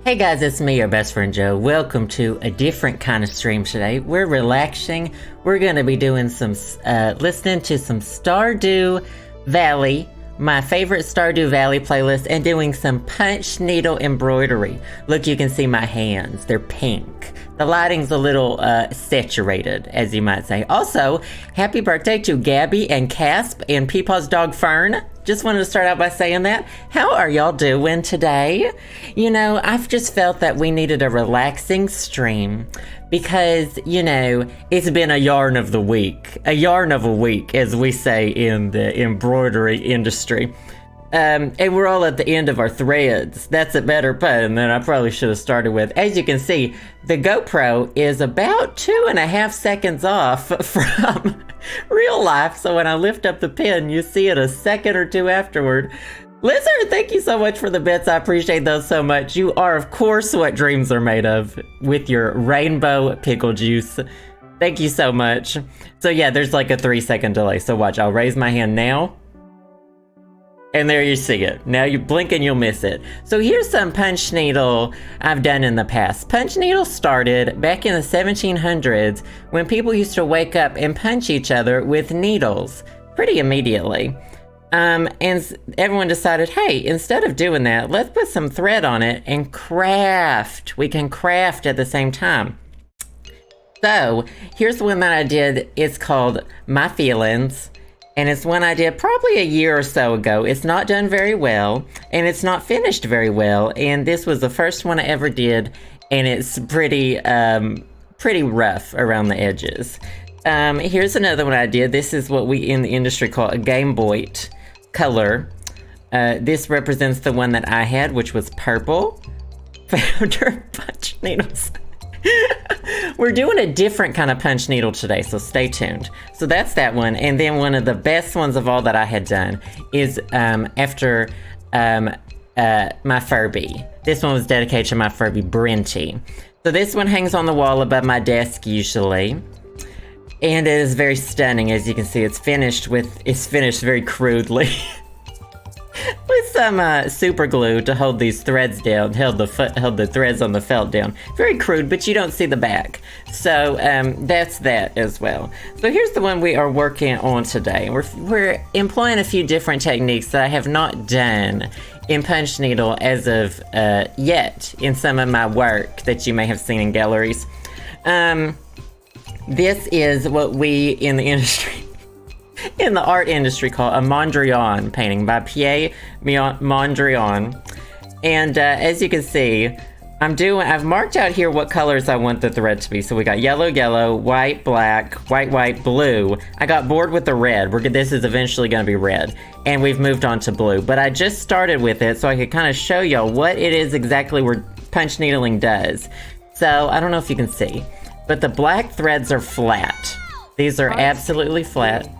Hey guys, it's me, your best friend Joe. Welcome to a different kind of stream today. We're relaxing. We're going to be doing some, listening to some Stardew Valley, my favorite Stardew Valley playlist, and doing some punch needle embroidery. Look, you can see my hands. They're pink. The lighting's a little saturated, as you might say. Also, happy birthday to Gabby and Casp and Peepaw's dog Fern. Just wanted to start out by saying that. How are y'all doing today? You know, I've just felt that we needed a relaxing stream because, you know, it's been a yarn of the week. A yarn of a week, as we say in the embroidery industry. And we're all at the end of our threads. That's a better pun than I probably should have started with. As you can see, the GoPro is about 2.5 seconds off from real life. So when I lift up the pin, you see it a second or two afterward. Lizard, thank you so much for the bits. I appreciate those so much. You are, of course, what dreams are made of with your rainbow pickle juice. Thank you so much. So yeah, there's like a 3-second delay. So watch, I'll raise my hand now. And there you see it. Now you blink and you'll miss it. So here's some punch needle I've done in the past. Punch needle started back in the 1700s when people used to wake up and punch each other with needles pretty immediately. And everyone decided, hey, instead of doing that, let's put some thread on it and craft. We can craft at the same time. So here's the one that I did. It's called My Feelings. And it's one I did probably a year or so ago. It's not done very well, and it's not finished very well. And this was the first one I ever did, and it's pretty rough around the edges. Here's another one I did. This is what we in the industry call a Game Boy color. This represents the one that I had, which was purple. Founder punch needles. We're doing a different kind of punch needle today, so stay tuned. So that's that one. And then one of the best ones of all that I had done is after my Furby. This one was dedicated to my Furby, Brenty. So this one hangs on the wall above my desk usually. And it is very stunning. As you can see, it's finished very crudely. With some super glue to hold these threads down, held the threads on the felt down. Very crude, but you don't see the back. So that's that as well. So here's the one we are working on today. We're employing a few different techniques that I have not done in punch needle as of yet in some of my work that you may have seen in galleries. This is what we in the industry in the art industry call a Mondrian painting by Piet Mondrian. And as you can see, I've marked out here what colors I want the thread to be. So we got yellow, yellow, white, black, white, white, blue. I got bored with the red. This is eventually going to be red. And we've moved on to blue. But I just started with it so I could kind of show y'all what it is exactly where punch needling does. So I don't know if you can see, but the black threads are flat. These are absolutely flat.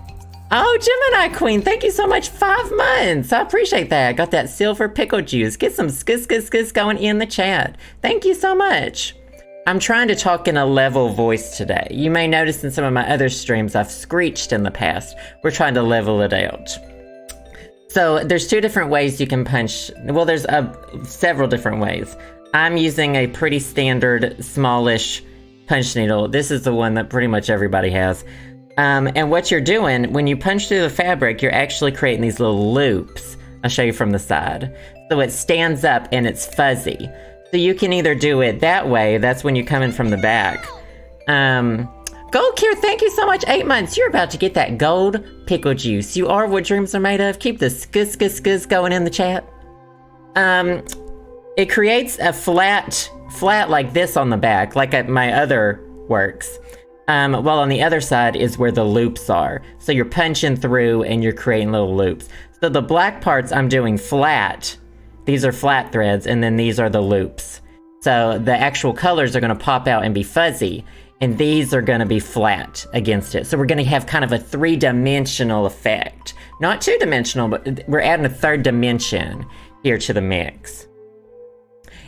Oh, Gemini Queen, thank you so much. 5 months. I appreciate that. I got that silver pickle juice. Get some skis going in the chat. Thank you so much. I'm trying to talk in a level voice today. You may notice in some of my other streams I've screeched in the past. We're trying to level it out. So there's 2 different ways you can punch. Well, there's several different ways. I'm using a pretty standard smallish punch needle. This is the one that pretty much everybody has. And what you're doing, when you punch through the fabric, you're actually creating these little loops. I'll show you from the side. So it stands up and it's fuzzy. So you can either do it that way, that's when you come in from the back. Gold Kier, thank you so much. 8 months. You're about to get that gold pickle juice. You are what dreams are made of. Keep the skis going in the chat. It creates a flat like this on the back, like at my other works. While on the other side is where the loops are. So you're punching through and you're creating little loops. So the black parts I'm doing flat. These are flat threads, and then these are the loops. So the actual colors are going to pop out and be fuzzy, and these are going to be flat against it. So we're going to have kind of a 3-dimensional effect. Not 2-dimensional, but we're adding a 3rd dimension here to the mix.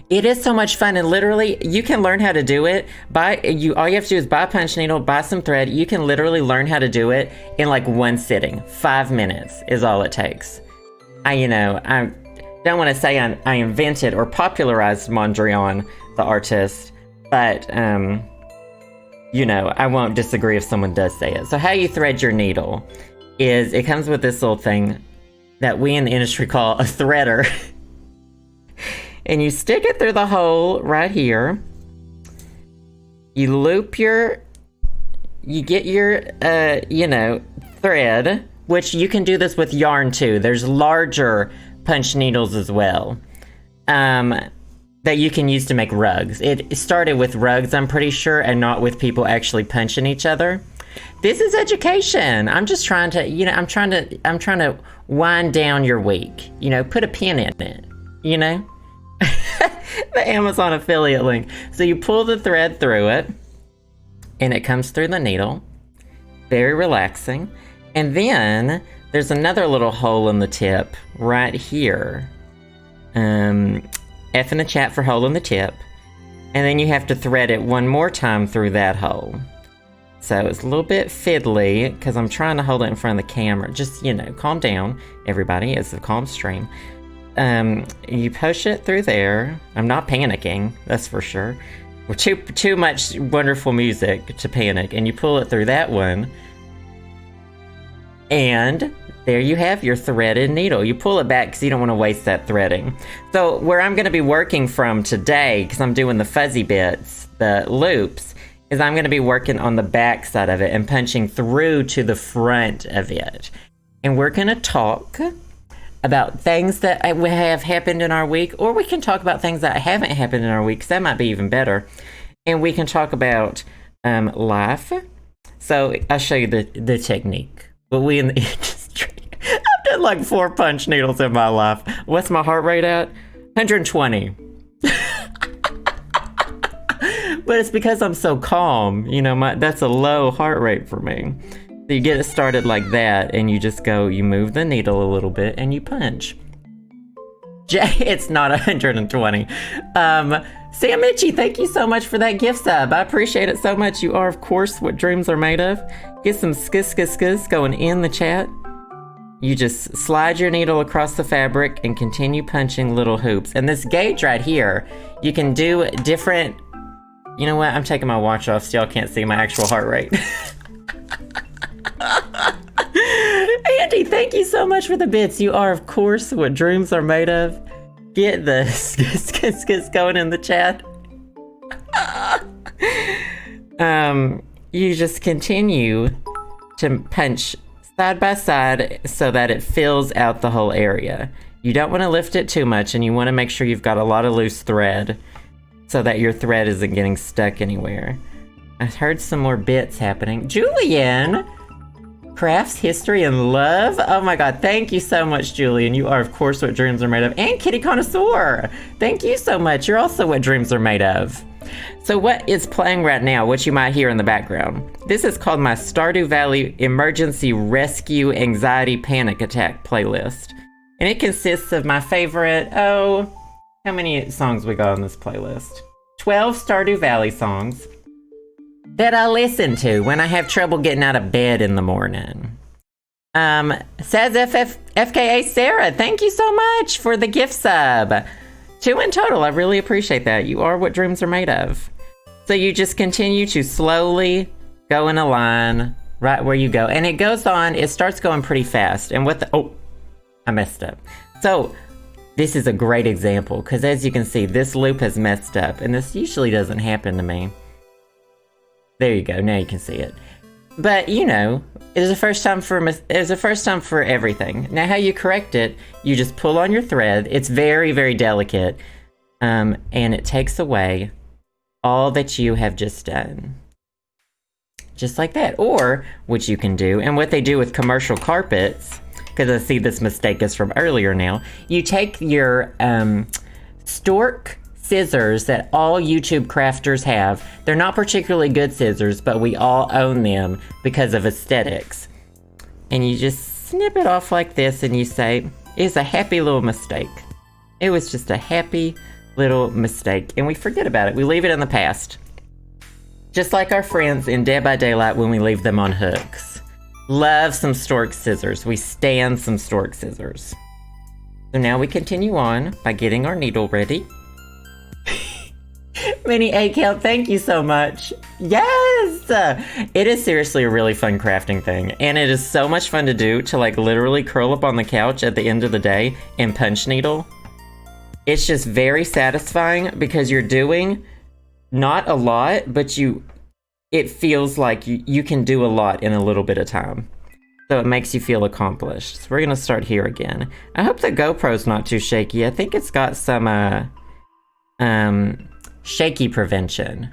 It is so much fun, and literally, you can learn how to do it. All you have to do is buy a punch needle, buy some thread. You can literally learn how to do it in like one sitting. 5 minutes is all it takes. don't want to say I invented or popularized Mondrian, the artist, but, you know, I won't disagree if someone does say it. So how you thread your needle is it comes with this little thing that we in the industry call a threader. And you stick it through the hole right here. You loop you get your, you know, thread, which you can do this with yarn too. There's larger punch needles as well, that you can use to make rugs. It started with rugs, I'm pretty sure, and not with people actually punching each other. This is education. I'm just trying to, you know, I'm trying to wind down your week. You know, put a pin in it, you know? The Amazon affiliate link. So you pull the thread through it, and it comes through the needle. Very relaxing. And then there's another little hole in the tip right here. F in the chat for hole in the tip. And then you have to thread it one more time through that hole. So it's a little bit fiddly because I'm trying to hold it in front of the camera. Just, you know, calm down, everybody. It's a calm stream. You push it through there. I'm not panicking, that's for sure. We're too much wonderful music to panic. And you pull it through that one. And there you have your threaded needle. You pull it back because you don't want to waste that threading. So where I'm going to be working from today, because I'm doing the fuzzy bits, the loops, is I'm going to be working on the back side of it and punching through to the front of it. And we're going to talk about things that have happened in our week, or we can talk about things that haven't happened in our week, because that might be even better. And we can talk about life. So I'll show you the technique. But we in the industry, I've done like 4 punch needles in my life. What's my heart rate at? 120. But it's because I'm so calm. You know, that's a low heart rate for me. So you get it started like that, and you just go, you move the needle a little bit, and you punch. It's not 120. Sam Itchy, thank you so much for that gift sub. I appreciate it so much. You are, of course, what dreams are made of. Get some skis going in the chat. You just slide your needle across the fabric and continue punching little hoops. And this gauge right here, you can do different... You know what? I'm taking my watch off so y'all can't see my actual heart rate. Andy, thank you so much for the bits. You are, of course, what dreams are made of. Get the skis going in the chat. You just continue to punch side by side so that it fills out the whole area. You don't want to lift it too much, and you want to make sure you've got a lot of loose thread so that your thread isn't getting stuck anywhere. I heard some more bits happening. Julian! Crafts, history, and love? Oh my god, thank you so much, Julian. You are, of course, what dreams are made of. And Kitty Connoisseur! Thank you so much. You're also what dreams are made of. So what is playing right now, what you might hear in the background? This is called my Stardew Valley Emergency Rescue Anxiety Panic Attack playlist. And it consists of my favorite, how many songs we got on this playlist? 12 Stardew Valley songs that I listen to when I have trouble getting out of bed in the morning. Says FKA Sarah, thank you so much for the gift sub. 2 in total, I really appreciate that. You are what dreams are made of. So you just continue to slowly go in a line right where you go. And it goes on, it starts going pretty fast. And I messed up. So this is a great example, because as you can see, this loop has messed up, and this usually doesn't happen to me. There you go, now you can see it. But, you know, it is a first time for everything. Now how you correct it, you just pull on your thread. It's very, very delicate, and it takes away all that you have just done. Just like that. Or, what you can do, and what they do with commercial carpets, because I see this mistake is from earlier now, you take your stork scissors that all YouTube crafters have. They're not particularly good scissors, but we all own them because of aesthetics. And you just snip it off like this, and you say, it's a happy little mistake. It was just a happy little mistake. And we forget about it. We leave it in the past. Just like our friends in Dead by Daylight when we leave them on hooks. Love some stork scissors. We stand some stork scissors. So now we continue on by getting our needle ready. Mini egg count, thank you so much. Yes! It is seriously a really fun crafting thing. And it is so much fun to do, to like literally curl up on the couch at the end of the day and punch needle. It's just very satisfying because you're doing not a lot, but it feels like you can do a lot in a little bit of time. So it makes you feel accomplished. So we're gonna start here again. I hope the GoPro's not too shaky. I think it's got some shaky prevention.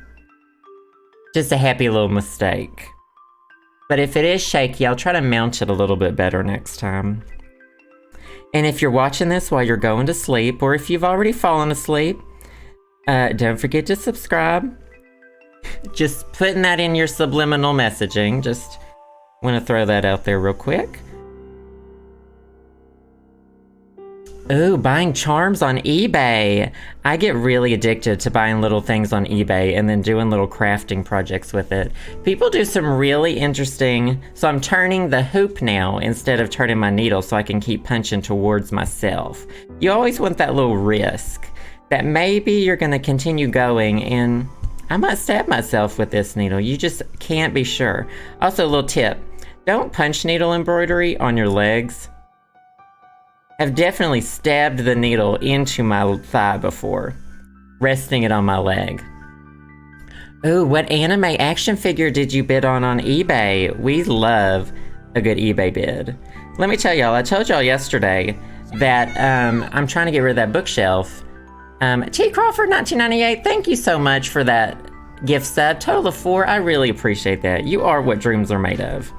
Just a happy little mistake. But if it is shaky, I'll try to mount it a little bit better next time. And if you're watching this while you're going to sleep, or if you've already fallen asleep, don't forget to subscribe. Just putting that in your subliminal messaging. Just want to throw that out there real quick. Ooh, buying charms on eBay. I get really addicted to buying little things on eBay and then doing little crafting projects with it. People do some really interesting... So I'm turning the hoop now instead of turning my needle so I can keep punching towards myself. You always want that little risk that maybe you're going to continue going and I might stab myself with this needle. You just can't be sure. Also, a little tip. Don't punch needle embroidery on your legs. I've definitely stabbed the needle into my thigh before, resting it on my leg. Ooh, what anime action figure did you bid on eBay? We love a good eBay bid. Let me tell y'all, I told y'all yesterday that I'm trying to get rid of that bookshelf. T. Crawford 1998, thank you so much for that gift sub. Total of 4, I really appreciate that. You are what dreams are made of.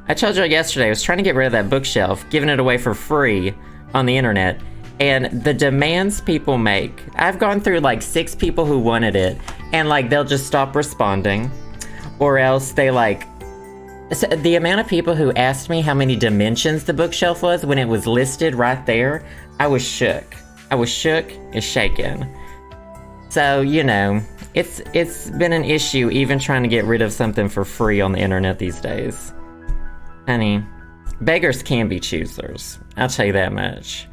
I told y'all yesterday I was trying to get rid of that bookshelf, giving it away for free on the internet, and the demands people make. I've gone through like 6 people who wanted it, and like they'll just stop responding, or else they like... So the amount of people who asked me how many dimensions the bookshelf was when it was listed right there, I was shook. I was shook and shaken. So, you know, it's been an issue even trying to get rid of something for free on the internet these days. Honey, beggars can be choosers. I'll tell you that much.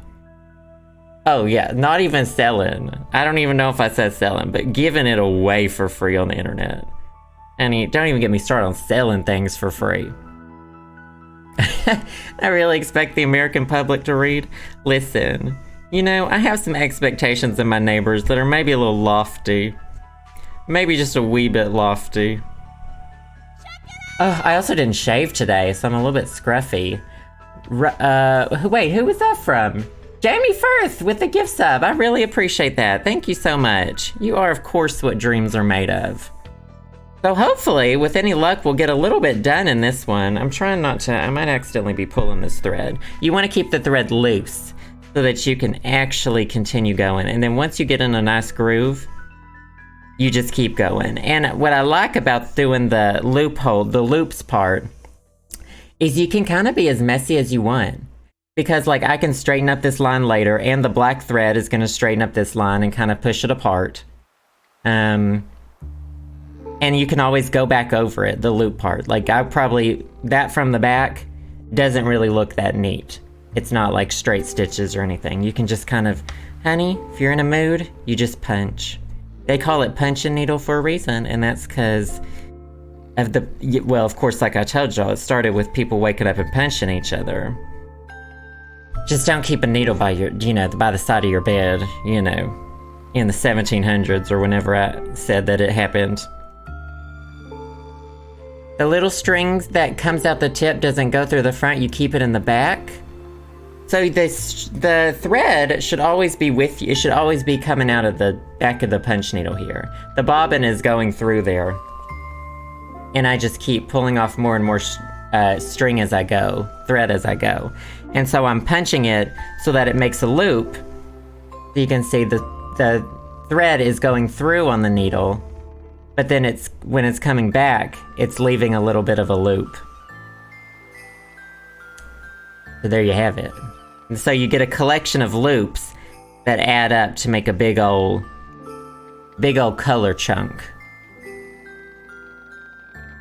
Oh yeah, not even selling. I don't even know if I said selling, but giving it away for free on the internet. Honey, don't even get me started on selling things for free. I really expect the American public to read. Listen, you know, I have some expectations in my neighbors that are maybe a little lofty. Maybe just a wee bit lofty. Oh, I also didn't shave today, so I'm a little bit scruffy. Wait, who was that from? Jamie Firth with the gift sub. I really appreciate that. Thank you so much. You are, of course, what dreams are made of. So hopefully, with any luck, we'll get a little bit done in this one. I'm trying not to... I might accidentally be pulling this thread. You want to keep the thread loose so that you can actually continue going. And then once you get in a nice groove, you just keep going. And what I like about doing the loops part, is you can kind of be as messy as you want. Because like I can straighten up this line later, and the black thread is going to straighten up this line and kind of push it apart. And you can always go back over it, the loop part. Like that from the back doesn't really look that neat. It's not like straight stitches or anything. You can just kind of, honey, if you're in a mood, you just punch. They call it punch and needle for a reason, and that's because of well, of course, like I told y'all, it started with people waking up and punching each other. Just don't keep a needle by by the side of your bed, in the 1700s or whenever I said that it happened. The little strings that comes out the tip doesn't go through the front, you keep it in the back. So the thread should always be with you. It should always be coming out of the back of the punch needle here. The bobbin is going through there. And I just keep pulling off more and more string as I go, thread as I go. And so I'm punching it so that it makes a loop. So you can see the thread is going through on the needle, but then when it's coming back, it's leaving a little bit of a loop. So there you have it. And so you get a collection of loops that add up to make a big old color chunk.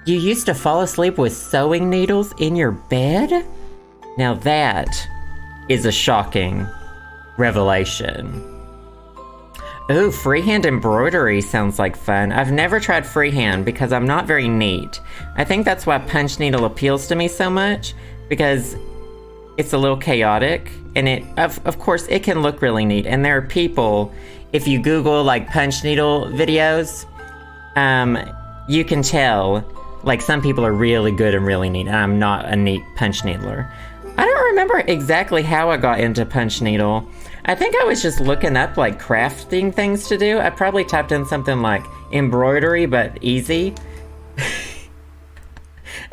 You used to fall asleep with sewing needles in your bed? Now that is a shocking revelation. Ooh, freehand embroidery sounds like fun. I've never tried freehand because I'm not very neat. I think that's why punch needle appeals to me so much, because it's a little chaotic, and it, of course, it can look really neat. And there are people, if you Google like punch needle videos, you can tell, like, some people are really good and really neat, and I'm not a neat punch needler. I don't remember exactly how I got into punch needle. I think I was just looking up like crafting things to do. I probably typed in something like embroidery, but easy.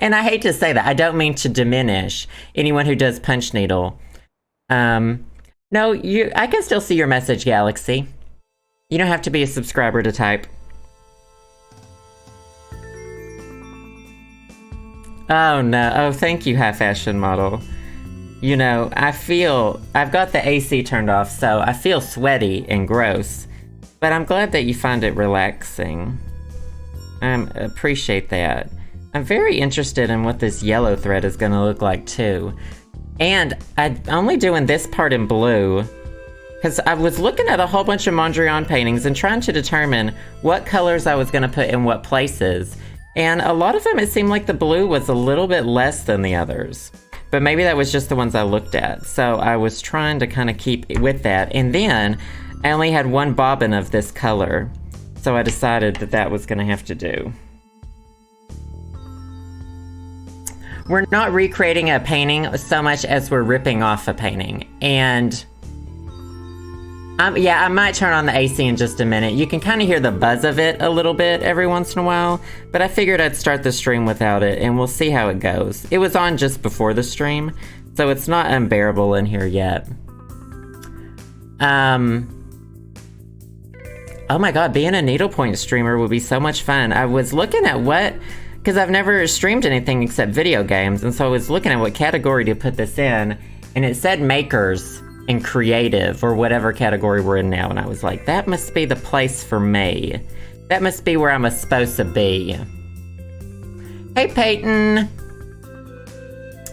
And I hate to say that. I don't mean to diminish anyone who does punch needle. No, I can still see your message, Galaxy. You don't have to be a subscriber to type. Oh no, oh thank you, High Fashion Model. You know, I've got the AC turned off, so I feel sweaty and gross. But I'm glad that you find it relaxing. I appreciate that. I'm very interested in what this yellow thread is gonna look like too. And I'm only doing this part in blue, because I was looking at a whole bunch of Mondrian paintings and trying to determine what colors I was gonna put in what places. And a lot of them, it seemed like the blue was a little bit less than the others. But maybe that was just the ones I looked at. So I was trying to kind of keep with that. And then I only had one bobbin of this color. So I decided that that was gonna have to do. We're not recreating a painting so much as we're ripping off a painting. And yeah, I might turn on the AC in just a minute. You can kind of hear the buzz of it a little bit every once in a while, but I figured I'd start the stream without it, and we'll see how it goes. It was on just before the stream, so it's not unbearable in here yet. Oh my god, being a needlepoint streamer would be so much fun. I was looking at because I've never streamed anything except video games, and so I was looking at what category to put this in, and it said makers and creative, or whatever category we're in now, and I was like, that must be the place for me. That must be where I'm supposed to be. Hey Peyton!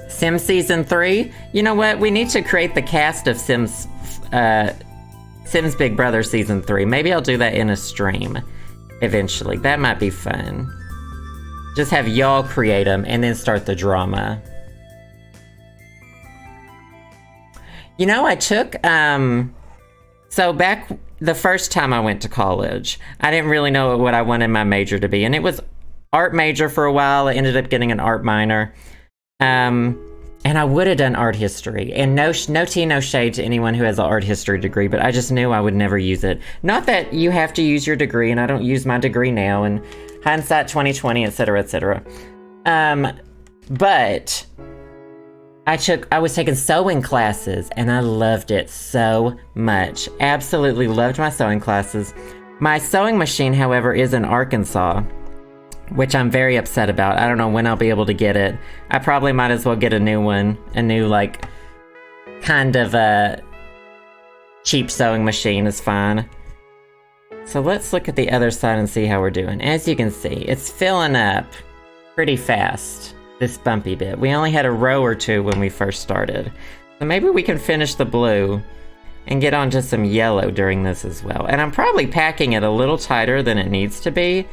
Sims Season 3? You know what? We need to create the cast of Sims Big Brother Season 3. Maybe I'll do that in a stream eventually. That might be fun. Just have y'all create them and then start the drama. You know, I took, so back the first time I went to college, I didn't really know what I wanted my major to be, and it was art major for a while. I ended up getting an art minor, and I would have done art history, and no tea, no shade to anyone who has an art history degree, but I just knew I would never use it. Not that you have to use your degree, and I don't use my degree now, and hindsight 2020, etc., etc. But I was taking sewing classes, and I loved it so much. Absolutely loved my sewing classes. My sewing machine, however, is in Arkansas, which I'm very upset about. I don't know when I'll be able to get it. I probably might as well get a new one. A new, like, kind of a cheap sewing machine is fine. So let's look at the other side and see how we're doing. As you can see, it's filling up pretty fast. This bumpy bit. We only had a row or two when we first started. So maybe we can finish the blue and get onto some yellow during this as well. And I'm probably packing it a little tighter than it needs to be,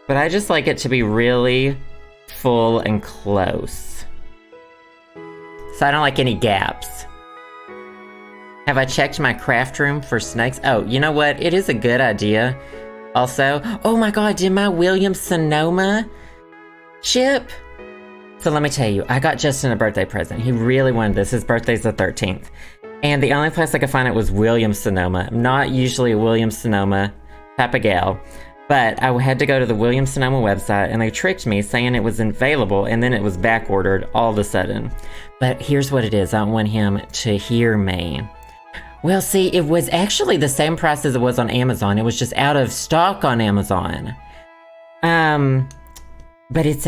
but I just like it to be really full and close. So I don't like any gaps. Have I checked my craft room for snakes? Oh, you know what? It is a good idea. Also, oh my god, did my Williams-Sonoma ship? So let me tell you, I got Justin a birthday present. He really wanted this. His birthday's the 13th. And the only place I could find it was Williams-Sonoma. I'm not usually a Williams-Sonoma type of gal. But I had to go to the Williams-Sonoma website, and they tricked me saying it was available, and then it was back ordered all of a sudden. But here's what it is. I want him to hear me. Well, see, it was actually the same price as it was on Amazon. It was just out of stock on Amazon. But it's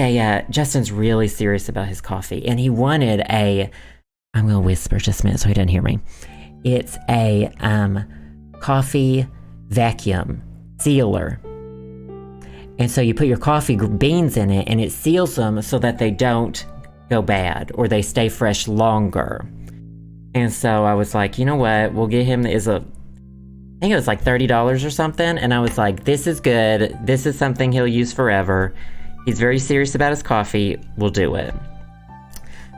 Justin's really serious about his coffee, and he wanted I'm gonna whisper just a minute so he doesn't hear me. It's a, coffee vacuum sealer. And so you put your coffee beans in it, and it seals them so that they don't go bad, or they stay fresh longer. And so I was like, you know what? We'll get him, I think it was like $30 or something. And I was like, this is good. This is something he'll use forever. He's very serious about his coffee. We'll do it.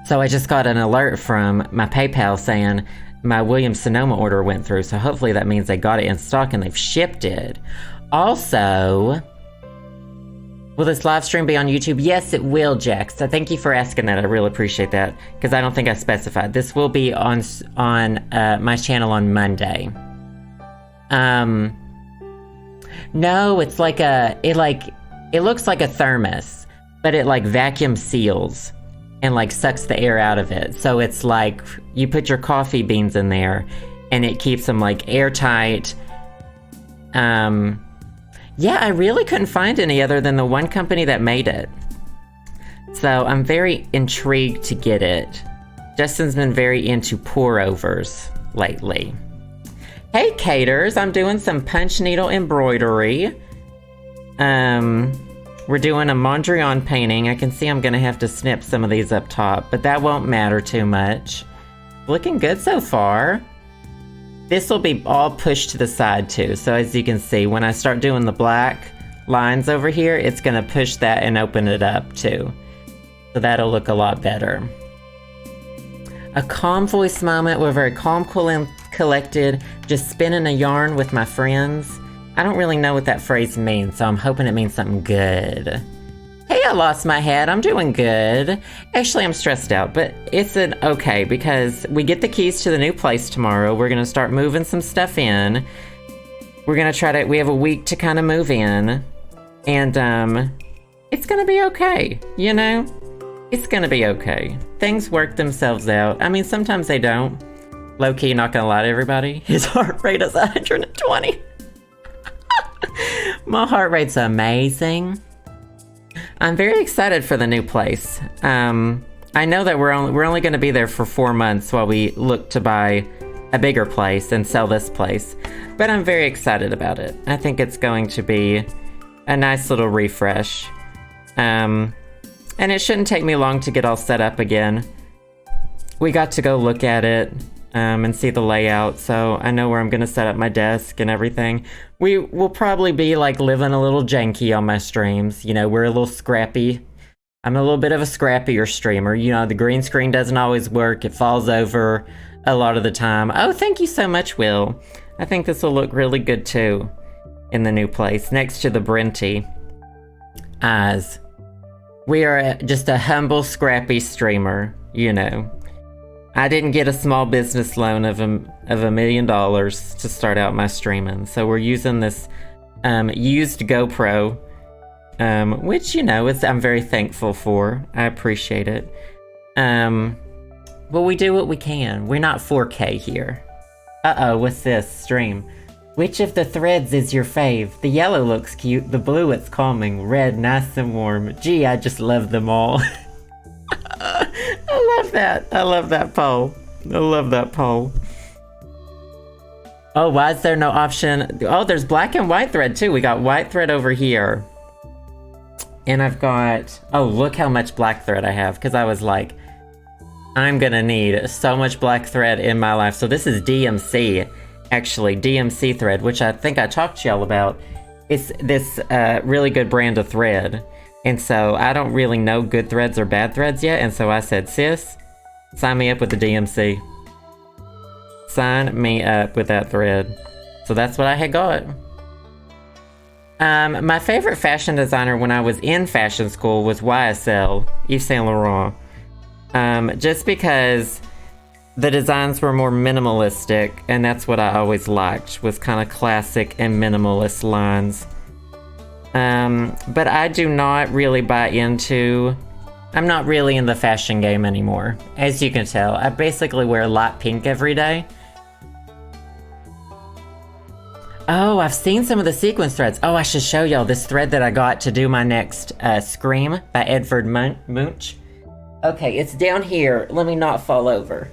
So I just got an alert from my PayPal saying my Williams-Sonoma order went through. So hopefully that means they got it in stock and they've shipped it. Also, will this live stream be on YouTube? Yes, it will, Jax. So thank you for asking that. I really appreciate that because I don't think I specified. This will be on my channel on Monday. No, it's like it looks like a thermos, but it like vacuum seals and like sucks the air out of it. So it's like you put your coffee beans in there and it keeps them like airtight. Yeah, I really couldn't find any other than the one company that made it. So I'm very intrigued to get it. Justin's been very into pour-overs lately. Hey, Caters, I'm doing some punch needle embroidery. We're doing a Mondrian painting. I can see I'm gonna have to snip some of these up top, but that won't matter too much. Looking good so far. This will be all pushed to the side too. So as you can see, when I start doing the black lines over here, it's gonna push that and open it up too. So that'll look a lot better. A calm voice moment. We're very calm, cool, and collected. Just spinning a yarn with my friends. I don't really know what that phrase means, so I'm hoping it means something good. Hey, I lost my head. I'm doing good. Actually, I'm stressed out, but it's an okay because we get the keys to the new place tomorrow. We're gonna start moving some stuff in. We're gonna we have a week to kind of move in, and it's gonna be okay, you know? It's gonna be okay. Things work themselves out. I mean, sometimes they don't. Low-key, not gonna lie to everybody, his heart rate is 120. My heart rate's amazing. I'm very excited for the new place. I know that we're only going to be there for 4 months while we look to buy a bigger place and sell this place, but I'm very excited about it. I think it's going to be a nice little refresh, and it shouldn't take me long to get all set up again. We got to go look at it and see the layout, so I know where I'm going to set up my desk and everything. We will probably be like living a little janky on my streams. You know, we're a little scrappy. I'm a little bit of a scrappier streamer. You know, the green screen doesn't always work. It falls over a lot of the time. Oh, thank you so much, Will. I think this will look really good too in the new place next to the Brenty. As we are just a humble, scrappy streamer, you know. I didn't get a small business loan of $1 million to start out my streaming, so we're using this used GoPro, which, you know, I'm very thankful for. I appreciate it. But we do what we can. We're not 4K here. Uh-oh, what's this? Stream. Which of the threads is your fave? The yellow looks cute, the blue it's calming, red nice and warm. Gee, I just love them all. I love that. I love that poll. I love that poll. Oh, why is there no option? Oh, there's black and white thread too. We got white thread over here. And I've got... Oh, look how much black thread I have. Because I was like, I'm gonna need so much black thread in my life. So this is DMC. Actually, DMC thread, which I think I talked to y'all about. It's this really good brand of thread. And so I don't really know good threads or bad threads yet. And so I said, sis, sign me up with the DMC. Sign me up with that thread. So that's what I had got. My favorite fashion designer when I was in fashion school was YSL, Yves Saint Laurent. Just because the designs were more minimalistic, and that's what I always liked, was kind of classic and minimalist lines. But I do not really buy into... I'm not really in the fashion game anymore. As you can tell, I basically wear light pink every day. Oh, I've seen some of the sequence threads. Oh, I should show y'all this thread that I got to do my next Scream by Edvard Munch. Okay, it's down here. Let me not fall over.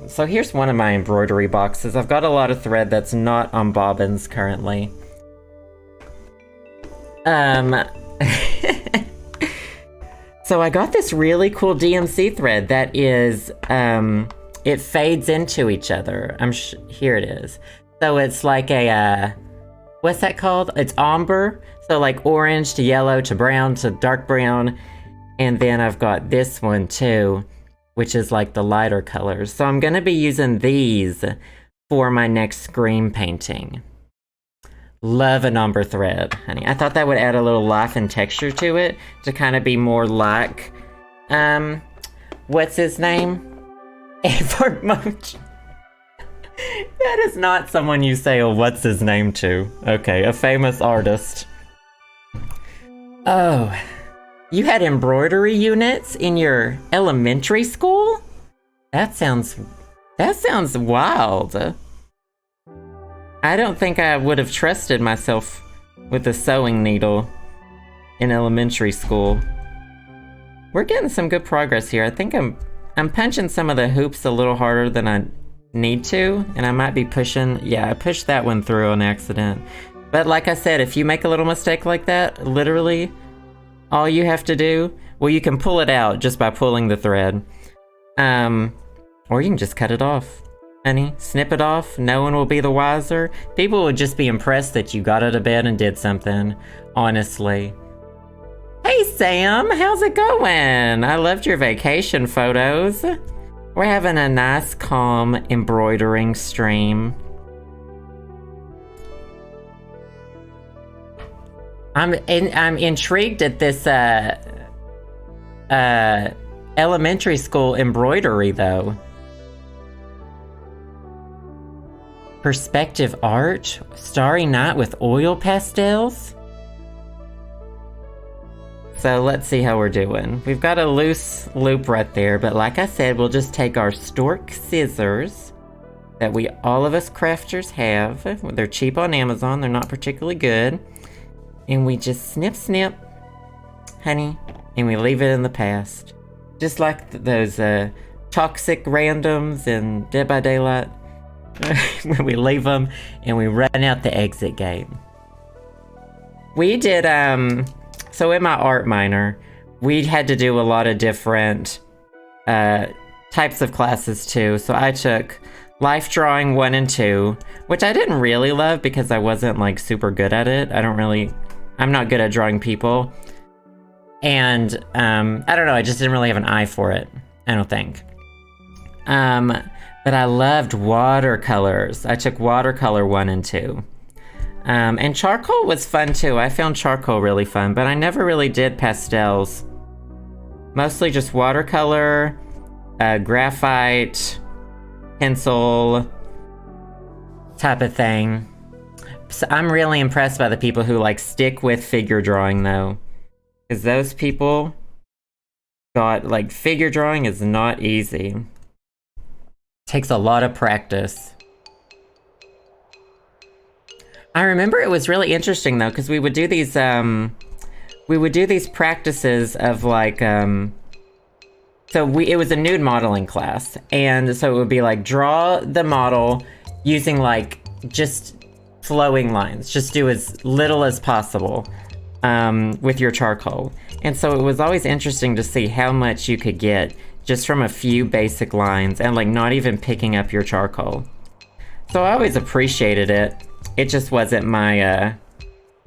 So here's one of my embroidery boxes. I've got a lot of thread that's not on bobbins currently. So I got this really cool DMC thread that is it fades into each other. Here it is. So it's like a, what's that called? It's ombre. So like orange to yellow to brown to dark brown. And then I've got this one too, which is like the lighter colors. So I'm gonna be using these for my next screen painting. Love an ombre thread, honey. I thought that would add a little life and texture to it to kind of be more like, what's his name? Piet Mondrian. That is not someone you say, oh, what's his name to. Okay, a famous artist. Oh, you had embroidery units in your elementary school? That sounds wild. I don't think I would have trusted myself with a sewing needle in elementary school. We're getting some good progress here. I think I'm punching some of the hoops a little harder than I need to, and I might be pushing, yeah, I pushed that one through on accident. But like I said, if you make a little mistake like that, literally, all you have to do, well, you can pull it out just by pulling the thread. Or you can just cut it off. Honey, snip it off, no one will be the wiser. People would just be impressed that you got out of bed and did something, honestly. Hey Sam, how's it going? I loved your vacation photos. We're having a nice, calm embroidering stream. I'm intrigued at this elementary school embroidery though. Perspective art? Starry night with oil pastels? So let's see how we're doing. We've got a loose loop right there, but like I said, we'll just take our stork scissors that all of us crafters have. They're cheap on Amazon, they're not particularly good. And we just snip, snip, honey, and we leave it in the past. Just like those toxic randoms in Dead by Daylight. When we leave them and we run out the exit gate. We did, so in my art minor, we had to do a lot of different types of classes too. So I took Life Drawing 1 and 2, which I didn't really love because I wasn't like super good at it. I'm not good at drawing people. And I don't know, I just didn't really have an eye for it, I don't think. But I loved watercolors. I took watercolor 1 and 2. And charcoal was fun too. I found charcoal really fun, but I never really did pastels. Mostly just watercolor, graphite, pencil, type of thing. So I'm really impressed by the people who like stick with figure drawing though. Because those people figure drawing is not easy. Takes a lot of practice. I remember it was really interesting though, because we would do these practices of like it was a nude modeling class, and so it would be like draw the model using like just flowing lines, just do as little as possible with your charcoal. And so it was always interesting to see how much you could get just from a few basic lines and like not even picking up your charcoal. So I always appreciated it. It just wasn't my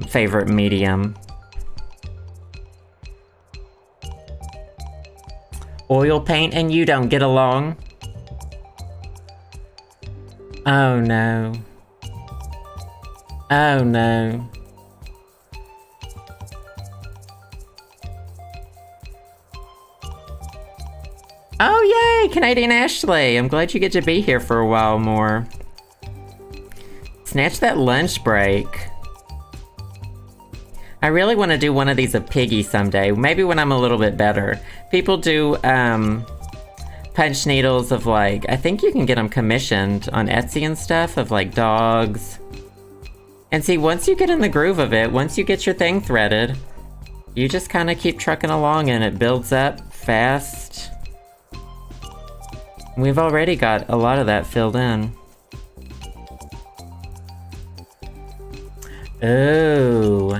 favorite medium. Oil paint and you don't get along? Oh no. Oh no. Oh yay, Canadian Ashley! I'm glad you get to be here for a while more. Snatch that lunch break. I really want to do one of these of Piggy someday, maybe when I'm a little bit better. People do punch needles of like, I think you can get them commissioned on Etsy and stuff, of like dogs. And see, once you get in the groove of it, once you get your thing threaded, you just kind of keep trucking along and it builds up fast. We've already got a lot of that filled in. Ooh,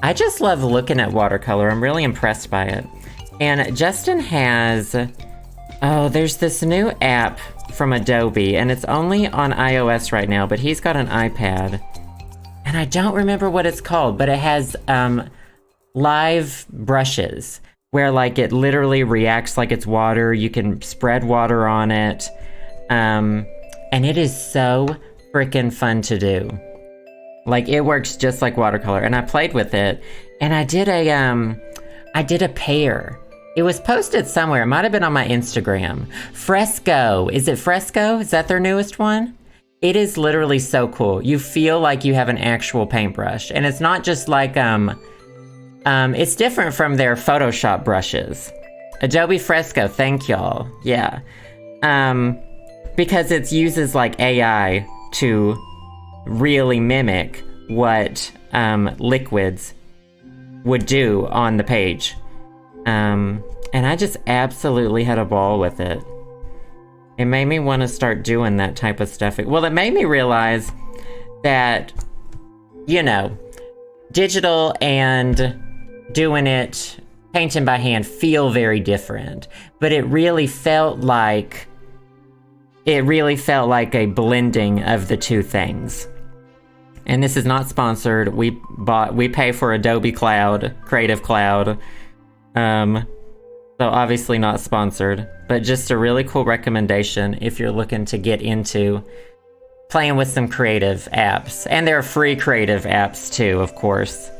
I just love looking at watercolor. I'm really impressed by it. And Justin has, oh, there's this new app from Adobe, and it's only on iOS right now, but he's got an iPad. And I don't remember what it's called, but it has live brushes where like it literally reacts like it's water. You can spread water on it. And it is so freaking fun to do. Like it works just like watercolor. And I played with it and I did a pear. It was posted somewhere. It might have been on my Instagram. Fresco. Is it Fresco? Is that their newest one? It is literally so cool. You feel like you have an actual paintbrush. And it's not just like, it's different from their Photoshop brushes. Adobe Fresco, thank y'all. Yeah. Because it uses like AI to really mimic what liquids would do on the page. And I just absolutely had a ball with it. It made me want to start doing that type of stuff. Well, it made me realize that, you know, digital and doing it, painting by hand, feel very different. But it really felt like a blending of the two things. And this is not sponsored. We pay for Adobe Cloud, Creative Cloud. So obviously not sponsored, but just a really cool recommendation if you're looking to get into playing with some creative apps. And there are free creative apps too, of course,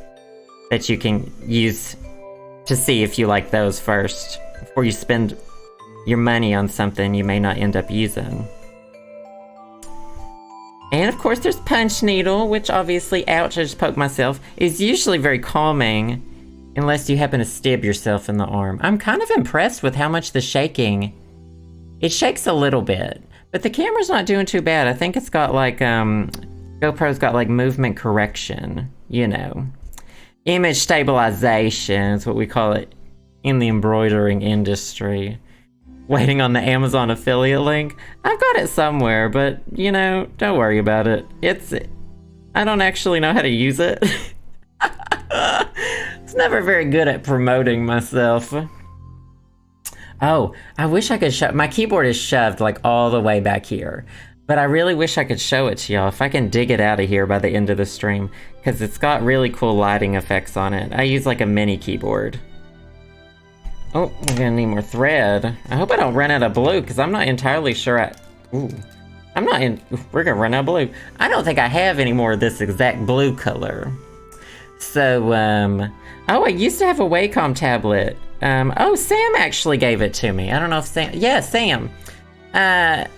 that you can use to see if you like those first before you spend your money on something you may not end up using. And of course there's Punch Needle, which obviously, ouch, I just poked myself, is usually very calming unless you happen to stab yourself in the arm. I'm kind of impressed with how much the shaking, it shakes a little bit, but the camera's not doing too bad. I think it's got like, GoPro's got like movement correction, you know. Image stabilization is what we call it in the embroidering industry. Waiting on the Amazon affiliate link. I've got it somewhere, but you know, don't worry about it. I don't actually know how to use it. It's never very good at promoting myself. Oh, I wish I could show, my keyboard is shoved like all the way back here, but I really wish I could show it to y'all if I can dig it out of here by the end of the stream, because it's got really cool lighting effects on it. I use like a mini keyboard. Oh, we're gonna need more thread. I hope I don't run out of blue, because I'm not entirely sure we're gonna run out of blue. I don't think I have any more of this exact blue color. So, oh, I used to have a Wacom tablet. Oh, Sam actually gave it to me. I don't know if Sam, yeah, Sam. I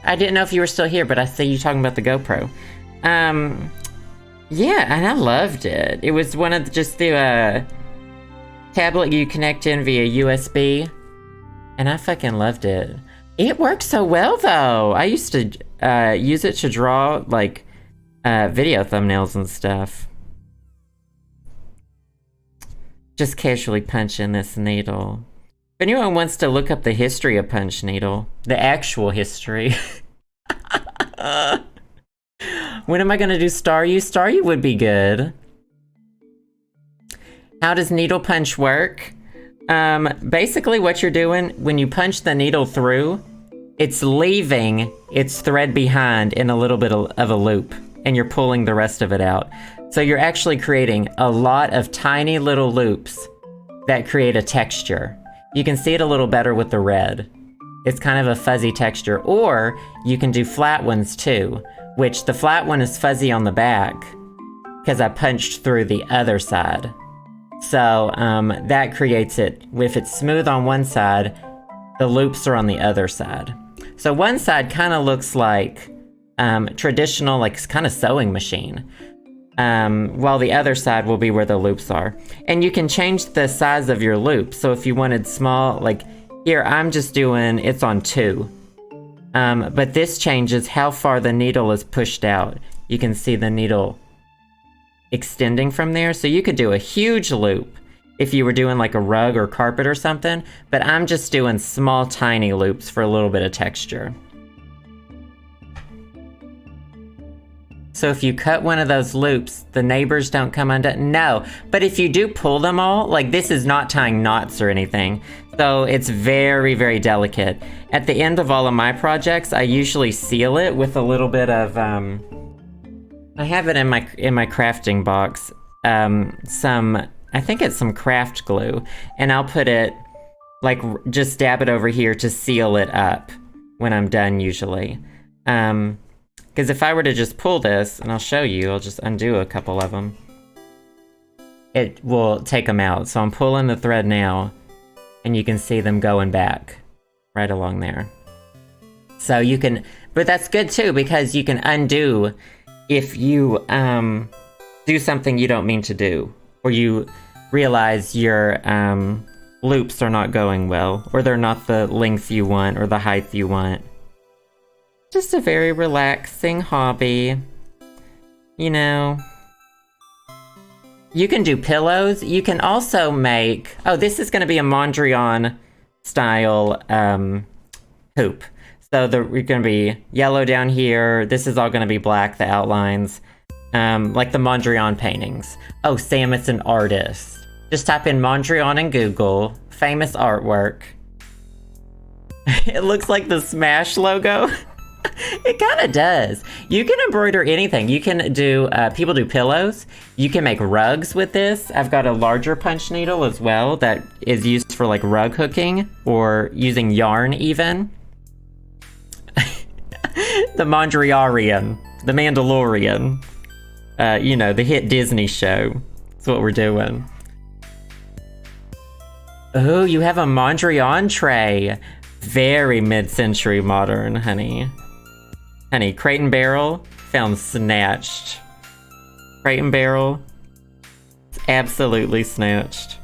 didn't know if you were still here, but I see you talking about the GoPro. Yeah, and I loved it. It was one of the tablet you connect in via USB, and I fucking loved it. It worked so well, though. I used to use it to draw, like, video thumbnails and stuff. Just casually punching this needle. If anyone wants to look up the history of Punch Needle, the actual history. When am I gonna do Stardew? Stardew would be good. How does needle punch work? Basically what you're doing, when you punch the needle through, it's leaving its thread behind in a little bit of a loop, and you're pulling the rest of it out. So you're actually creating a lot of tiny little loops that create a texture. You can see it a little better with the red. It's kind of a fuzzy texture, or you can do flat ones too, which the flat one is fuzzy on the back because I punched through the other side. So that creates it. If it's smooth on one side, the loops are on the other side. So one side kind of looks like traditional, like kind of sewing machine, while the other side will be where the loops are. And you can change the size of your loop. So if you wanted small, like here, I'm just doing, it's on 2. But this changes how far the needle is pushed out. You can see the needle extending from there. So you could do a huge loop if you were doing like a rug or carpet or something, but I'm just doing small, tiny loops for a little bit of texture. So if you cut one of those loops, the neighbors don't come undone? No, but if you do pull them all, like this is not tying knots or anything. So it's very, very delicate. At the end of all of my projects, I usually seal it with a little bit of, I have it in my crafting box, I think it's some craft glue, and I'll put it, like, just dab it over here to seal it up when I'm done, usually. Because if I were to just pull this, and I'll show you, I'll just undo a couple of them, it will take them out. So I'm pulling the thread now, and you can see them going back right along there. So you can, but that's good too, because you can undo if you do something you don't mean to do, or you realize your loops are not going well, or they're not the length you want or the height you want. Just a very relaxing hobby, you know. You can do pillows. You can also make, oh, this is going to be a Mondrian style hoop. So we're going to be yellow down here. This is all going to be black, the outlines. Like the Mondrian paintings. Oh, Sam, it's an artist. Just type in Mondrian in Google. Famous artwork. It looks like the Smash logo. It kind of does. You can embroider anything. You can do, people do pillows. You can make rugs with this. I've got a larger punch needle as well that is used for like rug hooking or using yarn even. The Mondrian, the Mandalorian. You know, the hit Disney show. That's what we're doing. Oh, you have a Mondrian tray. Very mid-century modern, honey. Honey, Crate and Barrel found snatched. Crate and Barrel, absolutely snatched.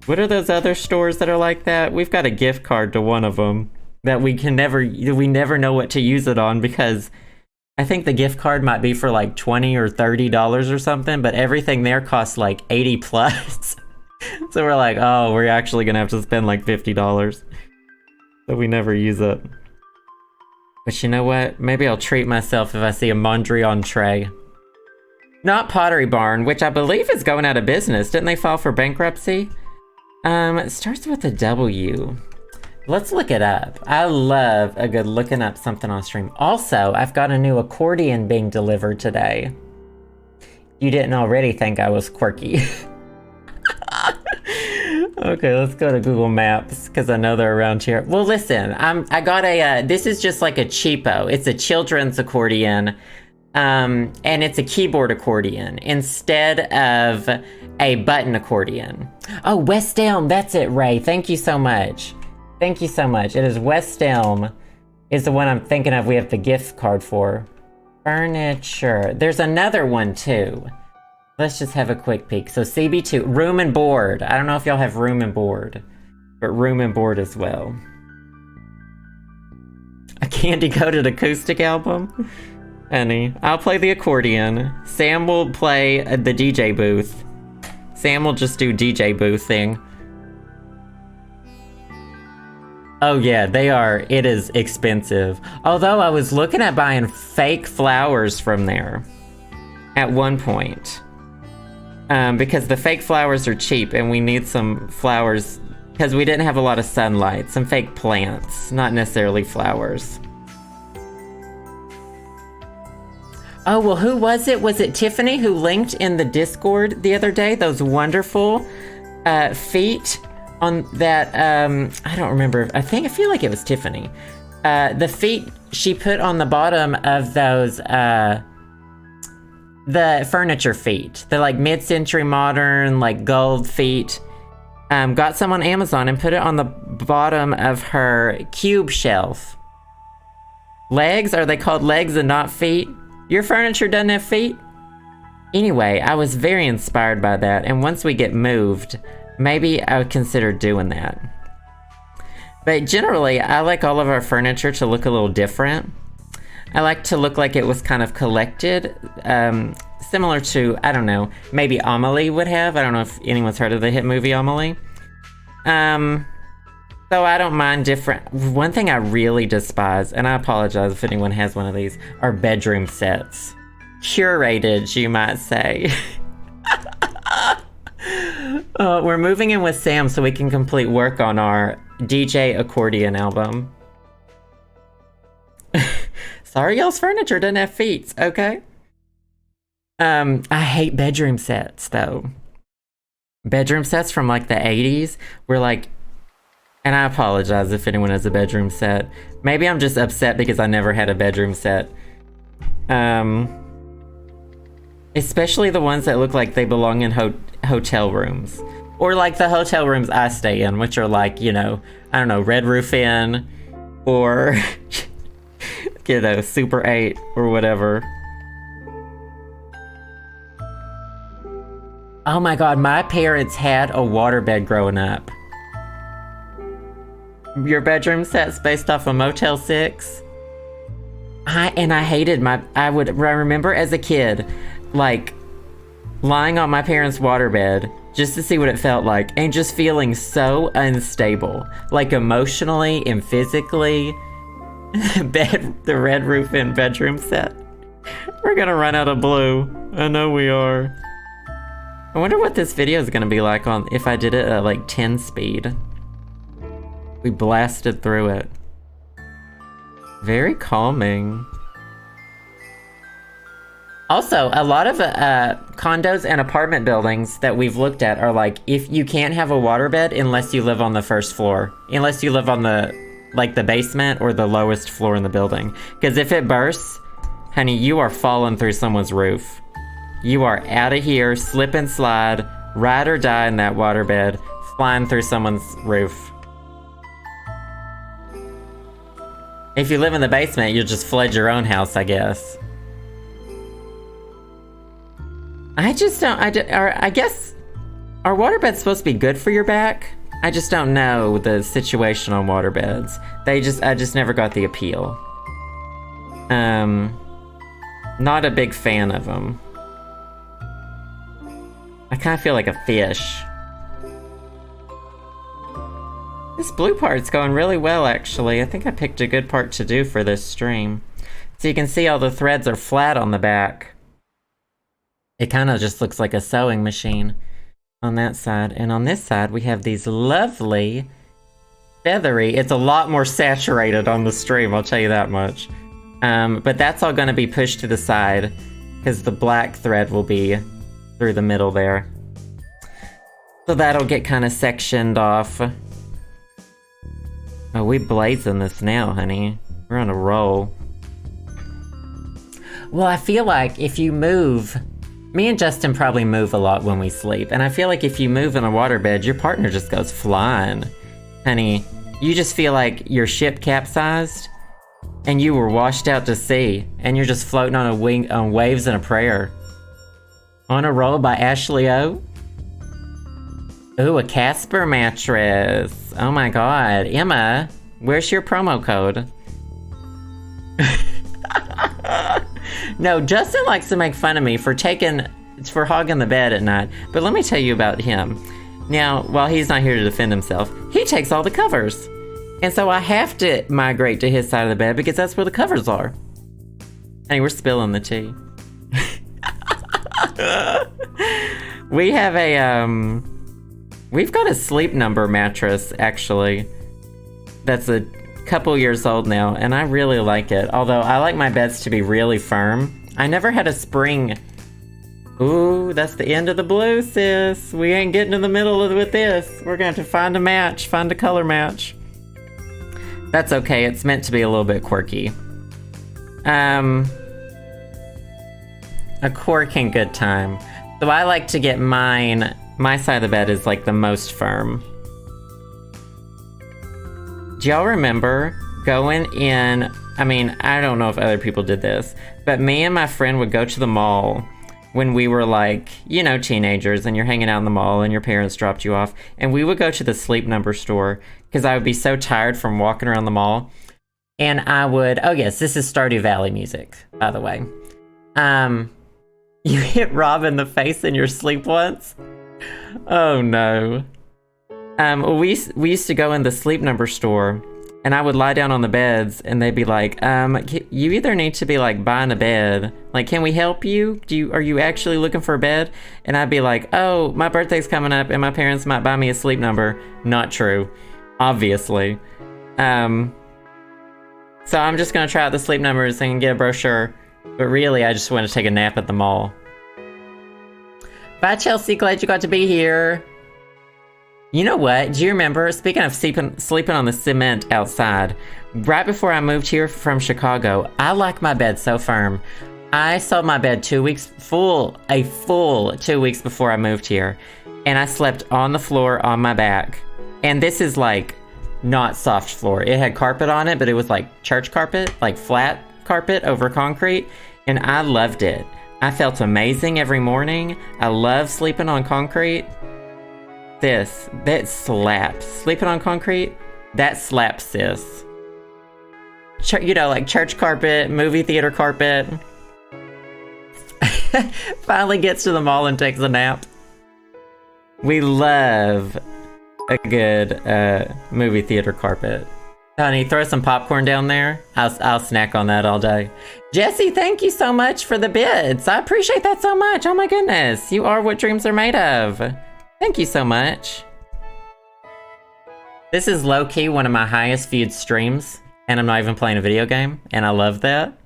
What are those other stores that are like that? We've got a gift card to one of them that we never know what to use it on, because I think the gift card might be for like $20 or $30 or something, but everything there costs like 80 plus. So we're like, oh, we're actually gonna have to spend like $50. So we never use it. But you know what? Maybe I'll treat myself if I see a Mondrian tray. Not Pottery Barn, which I believe is going out of business. Didn't they file for bankruptcy? It starts with a W. Let's look it up. I love a good looking up something on stream. Also, I've got a new accordion being delivered today. You didn't already think I was quirky. Okay, let's go to Google Maps, because I know they're around here. Well, listen, I got a, this is just like a cheapo. It's a children's accordion, and it's a keyboard accordion instead of a button accordion. Oh, West Elm, that's it, Ray. Thank you so much. Thank you so much. It is West Elm is the one I'm thinking of we have the gift card for. Furniture. There's another one, too. Let's just have a quick peek. So CB2, room and board. I don't know if y'all have room and board, but room and board as well. A candy-coated acoustic album? Honey, I'll play the accordion. Sam will play the DJ booth. Sam will just do DJ booth thing. Oh yeah, they are. It is expensive. Although I was looking at buying fake flowers from there at one point. Because the fake flowers are cheap and we need some flowers because we didn't have a lot of sunlight. Some fake plants, not necessarily flowers. Oh, well, who was it? Was it Tiffany who linked in the Discord the other day? Those wonderful feet on that, I don't remember. I feel like it was Tiffany. The feet she put on the bottom of those, the furniture feet. They're like mid-century modern, like gold feet. Got some on Amazon and put it on the bottom of her cube shelf. Legs? Are they called legs and not feet? Your furniture doesn't have feet? Anyway, I was very inspired by that, and once we get moved, maybe I would consider doing that. But generally, I like all of our furniture to look a little different. I like to look like it was kind of collected, similar to, I don't know, maybe Amelie would have. I don't know if anyone's heard of the hit movie Amelie. So I don't mind different. One thing I really despise, and I apologize if anyone has one of these, are bedroom sets. Curated, you might say. We're moving in with Sam so we can complete work on our DJ accordion album. Sorry, y'all's furniture doesn't have feet, okay? I hate bedroom sets, though. Bedroom sets from, like, the 80s were, like... And I apologize if anyone has a bedroom set. Maybe I'm just upset because I never had a bedroom set. Especially the ones that look like they belong in hotel rooms. Or like the hotel rooms I stay in, which are like, you know, I don't know, Red Roof Inn, or, you know, Super 8, or whatever. Oh my god, my parents had a waterbed growing up. Your bedroom set's based off of Motel 6? I hated I remember as a kid, like, lying on my parents' waterbed just to see what it felt like, and just feeling so unstable, like emotionally and physically. The Red Roof Inn bedroom set. We're gonna run out of blue. I know we are. I wonder what this video is gonna be like on if I did it at like 10 speed. We blasted through it. Very calming. Also, a lot of condos and apartment buildings that we've looked at are like, if you can't have a waterbed unless you live on the first floor. Unless you live on the basement or the lowest floor in the building. Because if it bursts, honey, you are falling through someone's roof. You are out of here, slip and slide, ride or die in that waterbed, flying through someone's roof. If you live in the basement, you'll just flood your own house, I guess. I just don't, I guess, are waterbeds supposed to be good for your back? I just don't know the situation on waterbeds. I just never got the appeal. Not a big fan of them. I kind of feel like a fish. This blue part's going really well, actually. I think I picked a good part to do for this stream. So you can see all the threads are flat on the back. It kind of just looks like a sewing machine on that side. And on this side, we have these lovely feathery... It's a lot more saturated on the stream, I'll tell you that much. But that's all going to be pushed to the side because the black thread will be through the middle there. So that'll get kind of sectioned off. Oh, we blazing this now, honey. We're on a roll. Well, I feel like if you move... Me and Justin probably move a lot when we sleep, and I feel like if you move in a waterbed, your partner just goes flying. Honey, you just feel like your ship capsized, and you were washed out to sea, and you're just floating on on waves in a prayer. On a Roll by Ashley O. Ooh, a Casper mattress. Oh my god. Emma, where's your promo code? No, Justin likes to make fun of me for hogging the bed at night. But let me tell you about him. Now, while he's not here to defend himself, he takes all the covers. And so I have to migrate to his side of the bed because that's where the covers are. Hey, we're spilling the tea. We have we've got a Sleep Number mattress, actually. That's a couple years old now, and I really like it. Although I like my beds to be really firm. I never had a spring. Ooh, that's the end of the blue, sis. We ain't getting in the middle with this. We're going to have to find a match, find a color match. That's okay, it's meant to be a little bit quirky. A quirking good time. So I like to get my side of the bed is like the most firm. Do y'all remember going in, I mean, I don't know if other people did this, but me and my friend would go to the mall when we were like, you know, teenagers, and you're hanging out in the mall and your parents dropped you off, and we would go to the Sleep Number store because I would be so tired from walking around the mall, and I would, oh yes, this is Stardew Valley music, by the way. You hit Rob in the face in your sleep once? Oh no. We used to go in the Sleep Number store, And I would lie down on the beds and they'd be like, you either need to be like buying a bed. Like, can we help you? Are you actually looking for a bed? And I'd be like, oh, my birthday's coming up and my parents might buy me a sleep number. Not true, obviously. So I'm just gonna try out the sleep numbers and get a brochure. But really, I just want to take a nap at the mall. Bye, Chelsea. Glad you got to be here. You know what? Do you remember, speaking of sleeping on the cement outside, right before I moved here from Chicago, I like my bed so firm. I sold my bed a full 2 weeks before I moved here. And I slept on the floor on my back. And this is like not soft floor. It had carpet on it, but it was like church carpet, like flat carpet over concrete. And I loved it. I felt amazing every morning. I love sleeping on concrete. That slaps. Sleeping on concrete, that slaps, sis. You know, like church carpet, movie theater carpet. Finally gets to the mall and takes a nap. We love a good movie theater carpet. Honey, throw some popcorn down there. I'll snack on that all day. Jesse, thank you so much for the bits. I appreciate that so much. Oh my goodness. You are what dreams are made of. Thank you so much. This is low-key one of my highest viewed streams, and I'm not even playing a video game, and I love that.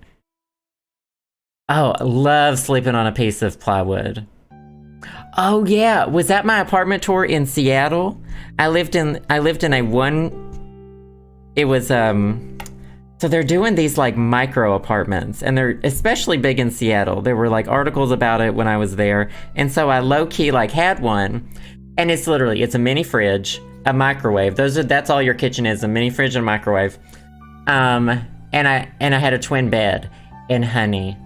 Oh, I love sleeping on a piece of plywood. Oh yeah, was that my apartment tour in Seattle? I lived in a it was so they're doing these like micro apartments, and they're especially big in Seattle. There were like articles about it when I was there. And so I low-key like had one, and it's a mini fridge, a microwave. That's all your kitchen is, a mini fridge and a microwave. And I had a twin bed, and honey,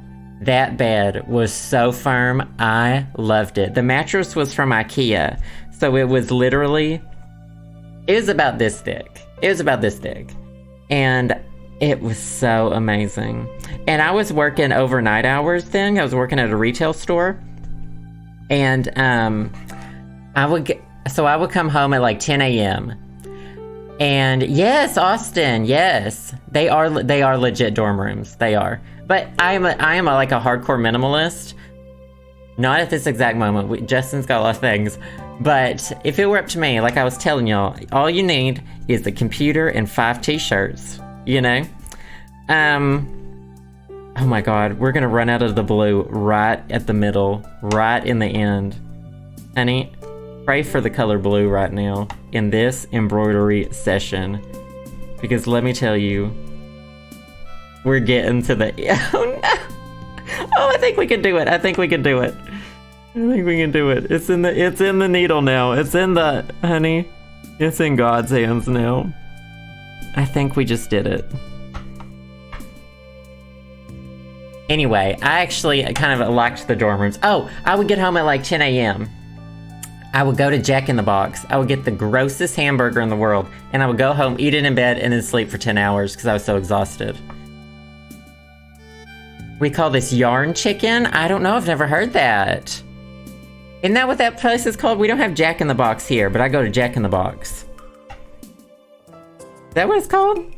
that bed was so firm. I loved it. The mattress was from IKEA. So it was about this thick. And it was so amazing. And I was working overnight hours then. I was working at a retail store. And I would come home at like 10 a.m. And yes, Austin, yes. They are legit dorm rooms. They are. But I am like a hardcore minimalist. Not at this exact moment. Justin's got a lot of things. But if it were up to me, like I was telling y'all, all you need is the computer and 5 t-shirts, you know? Oh my God, we're gonna run out of the blue right at the middle, right in the end. Honey, pray for the color blue right now in this embroidery session. Because let me tell you, we're getting to the, oh no! Oh, I think we can do it. It's in the needle now. It's in God's hands now. I think we just did it. Anyway, I actually kind of liked the dorm rooms. Oh, I would get home at like 10 a.m. I would go to Jack in the Box. I would get the grossest hamburger in the world, and I would go home, eat it in bed, and then sleep for 10 hours because I was so exhausted. We call this yarn chicken? I don't know, I've never heard that. Isn't that what that place is called? We don't have Jack in the Box here, but I go to Jack in the Box. Is that what it's called?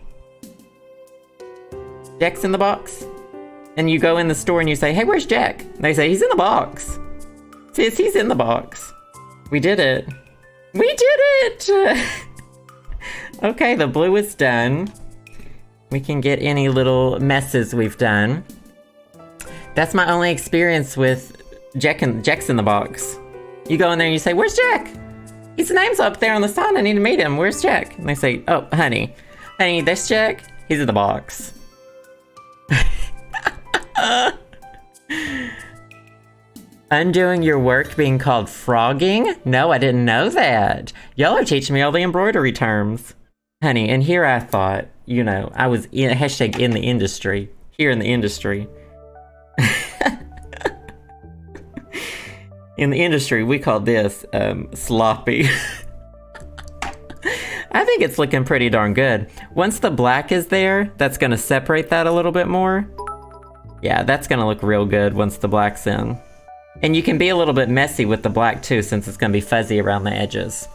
Jack's in the Box? And you go in the store and you say, hey, where's Jack? And they say, he's in the box. Sis, he's in the box. We did it. We did it! Okay, the blue is done. We can get any little messes we've done. That's my only experience with Jack's in the Box. You go in there and you say, where's Jack? His name's up there on the sign. I need to meet him. Where's Jack? And they say, oh, honey, this Jack, he's in the box. Undoing your work being called frogging? No, I didn't know that. Y'all are teaching me all the embroidery terms. Honey, and here I thought, you know, I was in in the industry. Here in the industry. In the industry, we call this sloppy. I think it's looking pretty darn good. Once the black is there, that's going to separate that a little bit more. Yeah, that's going to look real good once the black's in. And you can be a little bit messy with the black too, since it's going to be fuzzy around the edges.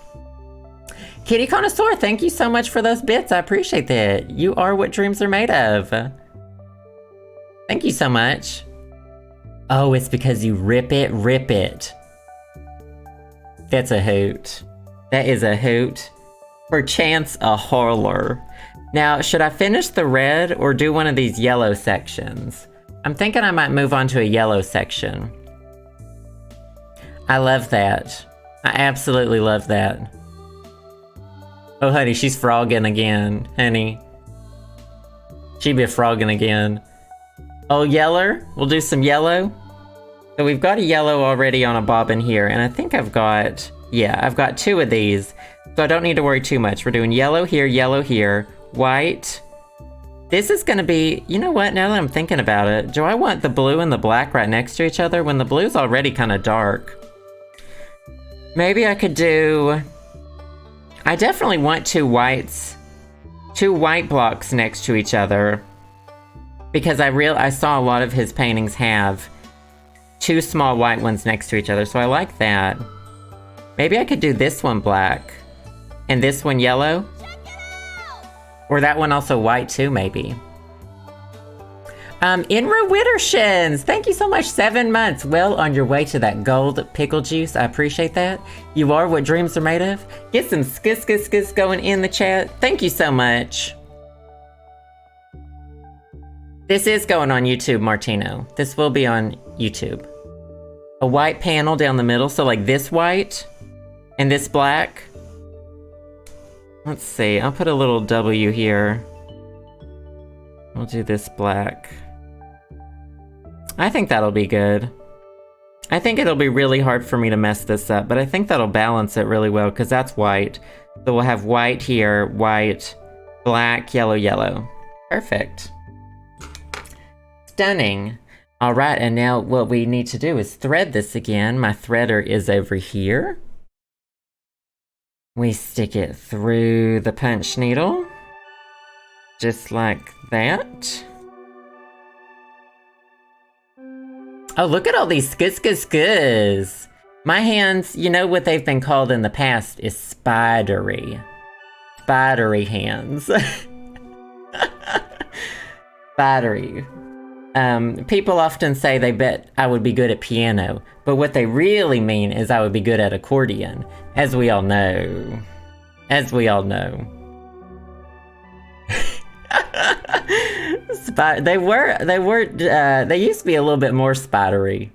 Kitty Connoisseur, thank you so much for those bits. I appreciate that. You are what dreams are made of. Thank you so much. Oh, it's because you rip it. That's a hoot. That is a hoot. Perchance a horror. Now, should I finish the red or do one of these yellow sections? I'm thinking I might move on to a yellow section. I love that. I absolutely love that. Oh, honey, she's frogging again, honey. She be frogging again. Oh, yeller? We'll do some yellow. So we've got a yellow already on a bobbin here, and I think I've got 2 of these, so I don't need to worry too much. We're doing yellow here, white. This is gonna be, you know what, now that I'm thinking about it, do I want the blue and the black right next to each other when the blue's already kind of dark? Maybe I could do, I definitely want 2 whites, 2 white blocks next to each other, because I saw a lot of his paintings have 2 small white ones next to each other, so I like that. Maybe I could do this one black, and this one yellow? Or that one also white too, maybe. Inra Wittershins, thank you so much, 7 months. Well on your way to that gold pickle juice, I appreciate that. You are what dreams are made of. Get some skis going in the chat. Thank you so much. This is going on YouTube, Martino. This will be on YouTube. A white panel down the middle, so like this white and this black. Let's see, I'll put a little W here. We'll do this black. I think that'll be good. I think it'll be really hard for me to mess this up, but I think that'll balance it really well because that's white. So we'll have white here, white, black, yellow, yellow. Perfect. Stunning. All right, and now what we need to do is thread this again. My threader is over here. We stick it through the punch needle, just like that. Oh, look at all these skis. My hands, you know what they've been called in the past is spidery. Spidery hands. Spidery. People often say they bet I would be good at piano, but what they really mean is I would be good at accordion, as we all know. As we all know. They used to be a little bit more spidery.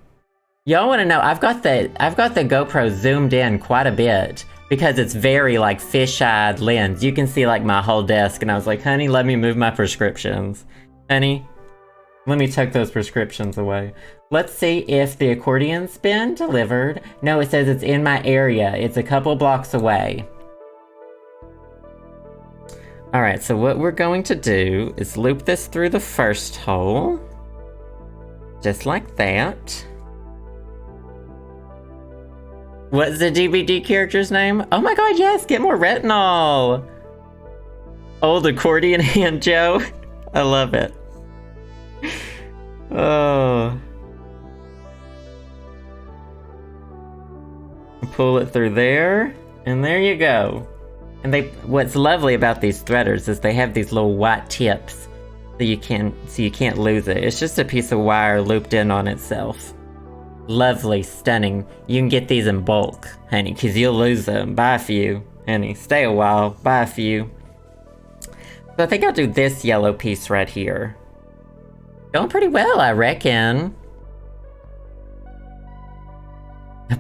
Y'all want to know? I've got the GoPro zoomed in quite a bit because it's very like fish-eyed lens. You can see like my whole desk, and I was like, honey, let me move my prescriptions, honey. Let me tuck those prescriptions away. Let's see if the accordion's been delivered. No, it says it's in my area. It's a couple blocks away. All right, so what we're going to do is loop this through the first hole. Just like that. What's the DVD character's name? Oh my god, yes, get more retinol. Old accordion hand, Joe. I love it. Oh. Pull it through there, and there you go. And what's lovely about these threaders is they have these little white tips, so you can't lose it. It's just a piece of wire looped in on itself. Lovely, stunning. You can get these in bulk, honey, because you'll lose them. Buy a few, honey. Stay a while. Buy a few. So I think I'll do this yellow piece right here. Going pretty well, I reckon.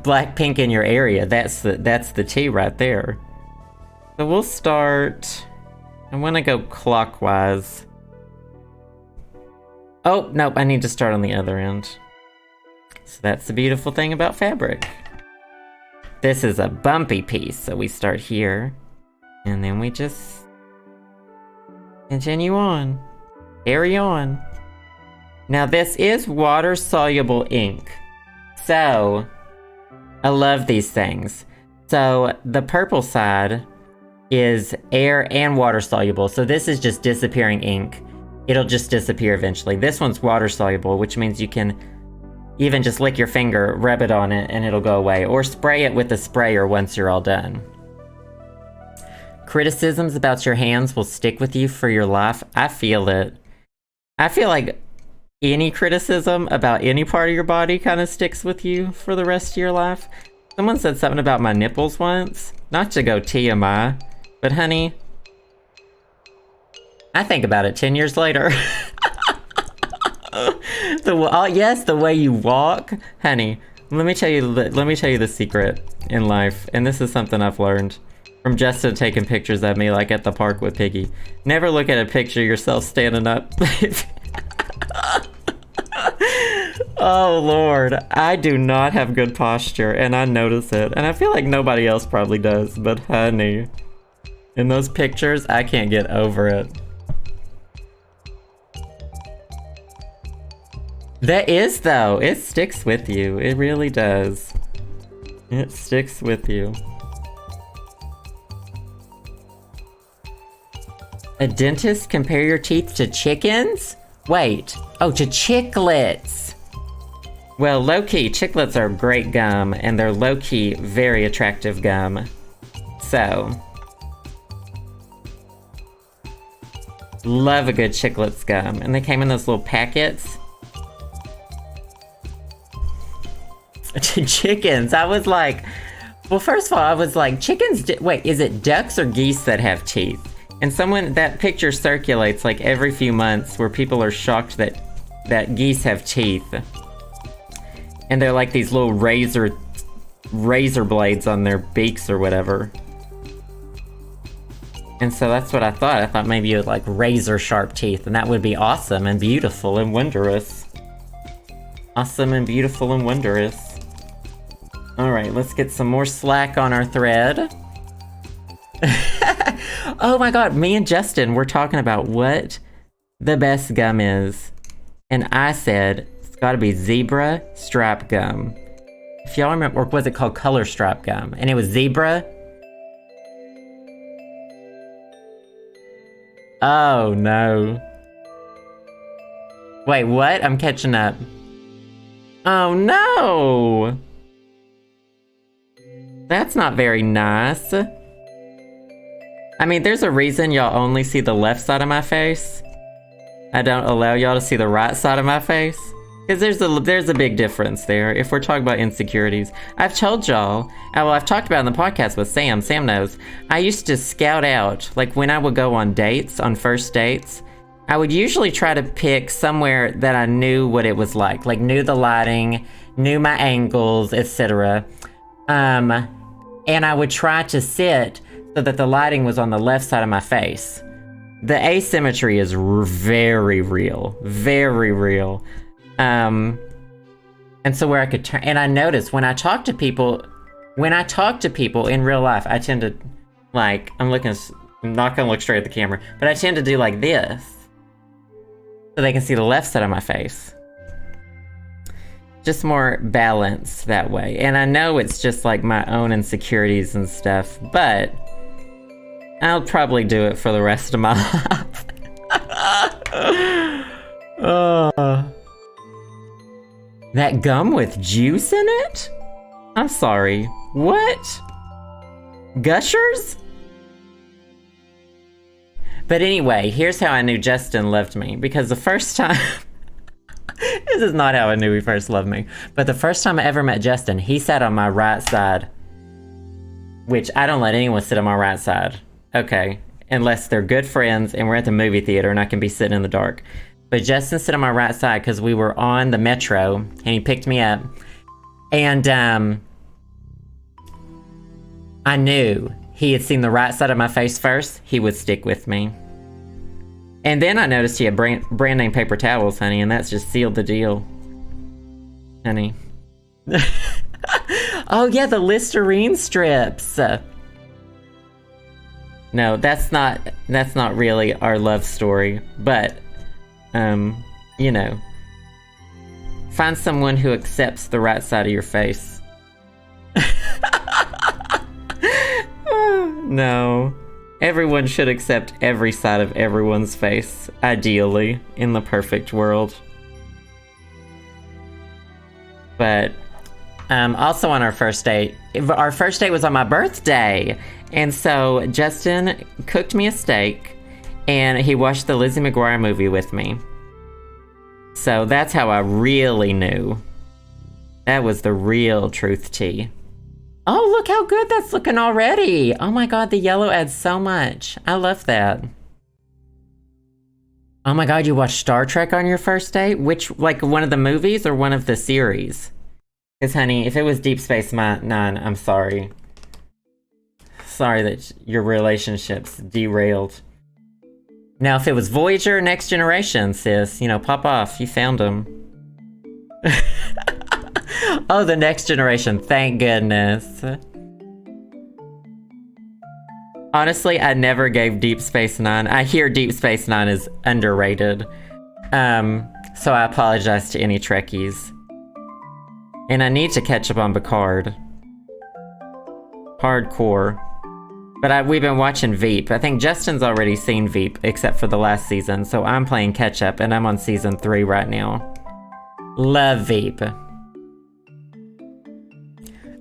Black, pink in your area. That's the T right there. So we'll start. I want to go clockwise. Oh, nope, I need to start on the other end. So that's the beautiful thing about fabric. This is a bumpy piece, so we start here. And then we just continue on. Carry on. Now this is water-soluble ink. So, I love these things. So, the purple side is air and water-soluble. So this is just disappearing ink. It'll just disappear eventually. This one's water-soluble, which means you can even just lick your finger, rub it on it, and it'll go away. Or spray it with a sprayer once you're all done. criticisms about your hands will stick with you for your life. I feel it. I feel like any criticism about any part of your body kind of sticks with you for the rest of your life. Someone said something about my nipples once. Not to go TMI, but honey, I think about it 10 years later. Yes, the way you walk, honey. Let me tell you the secret in life, and this is something I've learned from Justin taking pictures of me, like at the park with Piggy. Never look at a picture of yourself standing up. Oh Lord, I do not have good posture, and I notice it, and I feel like nobody else probably does, but honey, in those pictures, I can't get over it. That is, though. It sticks with you. It really does. It sticks with you. A dentist compare your teeth to chickens? Wait. Oh, to chiclets. Well, low-key, chiclets are great gum, and they're low-key very attractive gum. So, love a good chiclets gum. And they came in those little packets. To chickens, I was like, well, first of all, I was like, chickens, wait, is it ducks or geese that have teeth? And that picture circulates like every few months where people are shocked that geese have teeth. And they're like these little razor blades on their beaks or whatever. And so that's what I thought. I thought maybe you had like razor sharp teeth, and that would be awesome and beautiful and wondrous. Awesome and beautiful and wondrous. Alright, let's get some more slack on our thread. Oh my god, me and Justin were talking about what the best gum is. And I said, it's gotta be zebra stripe gum. If y'all remember, or was it called color stripe gum? And it was zebra. Oh no. Wait, what? I'm catching up. Oh no! That's not very nice. I mean, there's a reason y'all only see the left side of my face. I don't allow y'all to see the right side of my face. Because there's a big difference there, if we're talking about insecurities. I've told y'all, well, I've talked about it in the podcast with Sam. Sam knows. I used to scout out, like when I would go on dates, on first dates, I would usually try to pick somewhere that I knew what it was like knew the lighting, knew my angles, etc. And I would try to sit so that the lighting was on the left side of my face. The asymmetry is very real, very real. And so where I could turn, and I noticed when I talk to people in real life, I tend to, like, I'm not gonna look straight at the camera, but I tend to do like this, so they can see the left side of my face. Just more balanced that way. And I know it's just like my own insecurities and stuff, but I'll probably do it for the rest of my life. That gum with juice in it? I'm sorry. What? Gushers? But anyway, here's how I knew Justin loved me. Because the first time... This is not how I knew he first loved me. But the first time I ever met Justin, he sat on my right side. Which, I don't let anyone sit on my right side. Okay. Unless they're good friends and we're at the movie theater and I can be sitting in the dark. But Justin sat on my right side because we were on the metro and he picked me up. And I knew he had seen the right side of my face first. He would stick with me. And then I noticed he had brand name paper towels, honey, and that's just sealed the deal. Honey. Oh yeah, the Listerine strips. No, that's not really our love story, but you know, find someone who accepts the right side of your face. No. Everyone should accept every side of everyone's face, ideally, in the perfect world. But Also on our first date was on my birthday. And so Justin cooked me a steak and he watched the Lizzie McGuire movie with me. So that's how I really knew. That was the real truth tea. Oh, look how good that's looking already. Oh my God, the yellow adds so much. I love that. Oh my God, you watched Star Trek on your first date? Which, like one of the movies or one of the series? Because honey, if it was Deep Space Nine, I'm sorry. Sorry that your relationship's derailed. Now, if it was Voyager, Next Generation, sis, you know, pop off. You found them. Oh, the Next Generation. Thank goodness. Honestly, I never gave Deep Space Nine. I hear Deep Space Nine is underrated. So I apologize to any Trekkies. And I need to catch up on Picard. Hardcore. But we've been watching Veep. I think Justin's already seen Veep, except for the last season, so I'm playing catch up, and I'm on season 3 right now. Love Veep.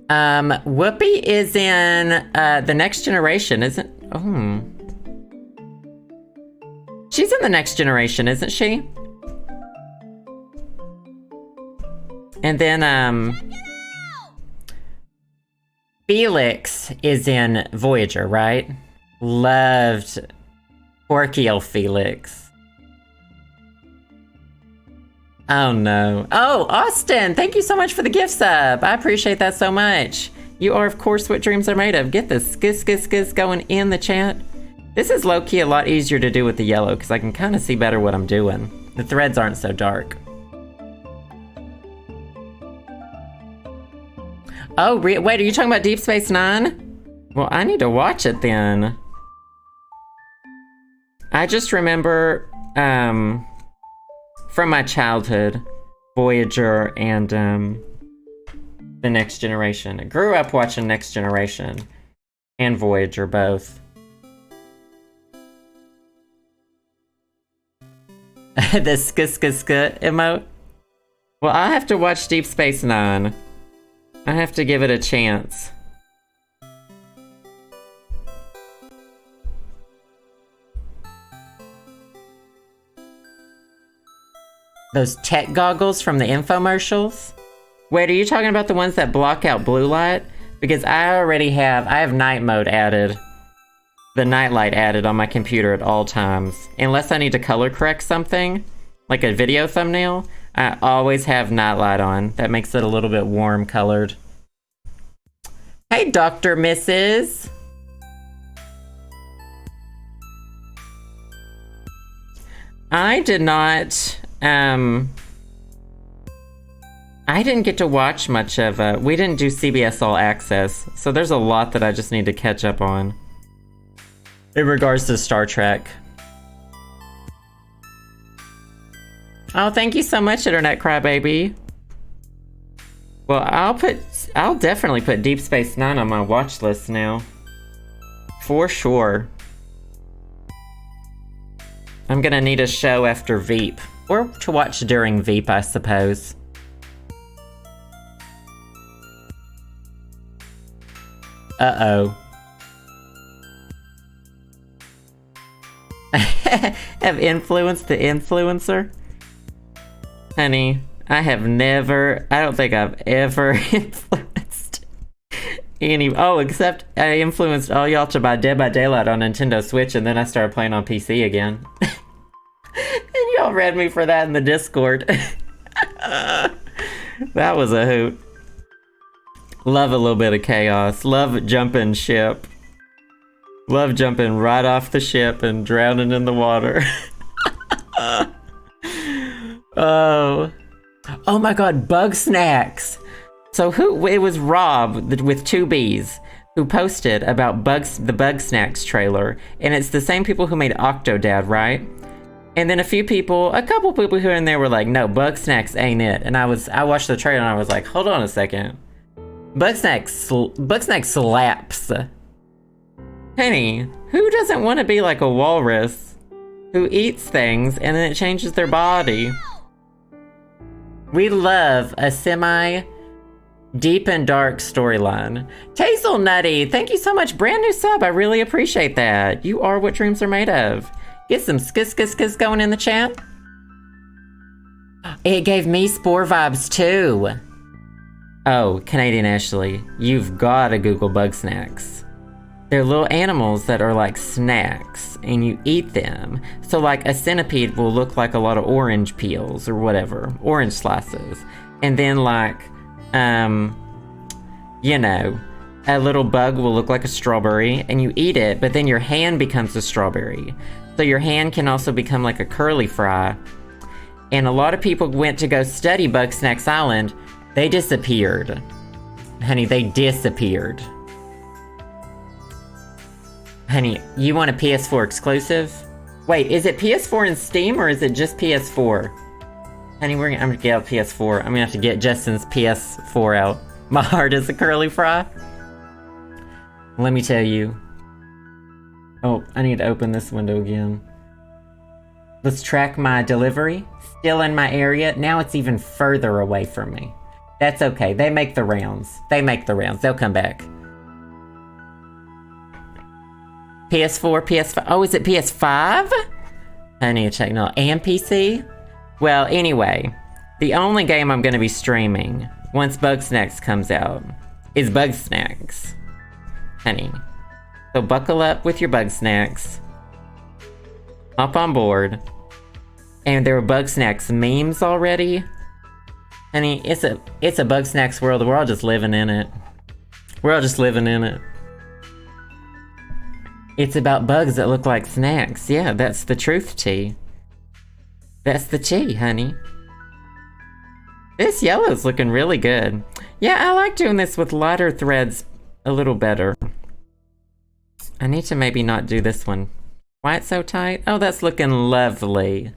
Whoopi is in The Next Generation, isn't... Oh. She's in The Next Generation, isn't she? And then, Felix is in Voyager, right? Loved Porky Felix. Oh no. Oh, Austin, thank you so much for the gift sub. I appreciate that so much. You are, of course, what dreams are made of. Get the skis going in the chat. This is low-key a lot easier to do with the yellow because I can kind of see better what I'm doing. The threads aren't so dark. Oh, wait, are you talking about Deep Space Nine? Well, I need to watch it then. I just remember, from my childhood, Voyager and, The Next Generation. I grew up watching Next Generation and Voyager both. The sk emote? Well, I have to watch Deep Space Nine. I have to give it a chance. Those tech goggles from the infomercials? Wait, are you talking about the ones that block out blue light? Because I have night mode added. The night light added on my computer at all times. Unless I need to color correct something, like a video thumbnail, I always have night light on. That makes it a little bit warm colored. Hey, Dr. Mrs. I did not, I didn't get to watch much of, we didn't do CBS All Access, so there's a lot that I just need to catch up on. In regards to Star Trek. Oh, thank you so much, Internet Crybaby. Well, I'll definitely put Deep Space Nine on my watch list now. For sure. I'm gonna need a show after Veep. Or to watch during Veep, I suppose. Uh-oh. Have influenced the influencer? Honey, I don't think I've ever influenced any, except I influenced all y'all to buy Dead by Daylight on Nintendo Switch, and then I started playing on PC again. And y'all read me for that in the Discord. That was a hoot. Love a little bit of chaos. Love jumping ship. Love jumping right off the ship and drowning in the water. Oh my god, Bug Snacks! So it was Rob, with 2 B's, who posted about the Bug Snacks trailer, and it's the same people who made Octodad, right? And then a couple people here and there were like, no, Bug Snacks ain't it. And I watched the trailer and I was like, hold on a second. Bug Snacks slaps. Penny, who doesn't want to be like a walrus who eats things and then it changes their body? We love a Deep and dark storyline. Tazel Nutty, thank you so much. Brand new sub. I really appreciate that. You are what dreams are made of. Get some skis going in the chat. It gave me Spore vibes too. Oh, Canadian Ashley, you've got to Google bug snacks. They're little animals that are like snacks, and you eat them. So like a centipede will look like a lot of orange peels or whatever, orange slices. And then like, you know, a little bug will look like a strawberry, and you eat it, but then your hand becomes a strawberry. So your hand can also become like a curly fry. And a lot of people went to go study Bug Snacks Island. They disappeared. Honey, they disappeared. Honey, you want a PS4 exclusive? Wait, is it PS4 in Steam or is it just PS4? Honey, I'm gonna get out PS4. I'm gonna have to get Justin's PS4 out. My heart is a curly fry. Let me tell you. Oh, I need to open this window again. Let's track my delivery. Still in my area. Now it's even further away from me. That's okay. They make the rounds. They'll come back. PS4, PS5. Oh, is it PS5? I need to check now. And PC? Well, anyway, the only game I'm going to be streaming once Bug Snacks comes out is Bug Snacks. Honey. So buckle up with your Bug Snacks. Hop on board. And there are Bug Snacks memes already. Honey, it's a Bug Snacks world. We're all just living in it. It's about bugs that look like snacks. Yeah, that's the truth tea. That's the tea, honey. This yellow's looking really good. Yeah, I like doing this with lighter threads a little better. I need to maybe not do this one. Why it's so tight? Oh, that's looking lovely.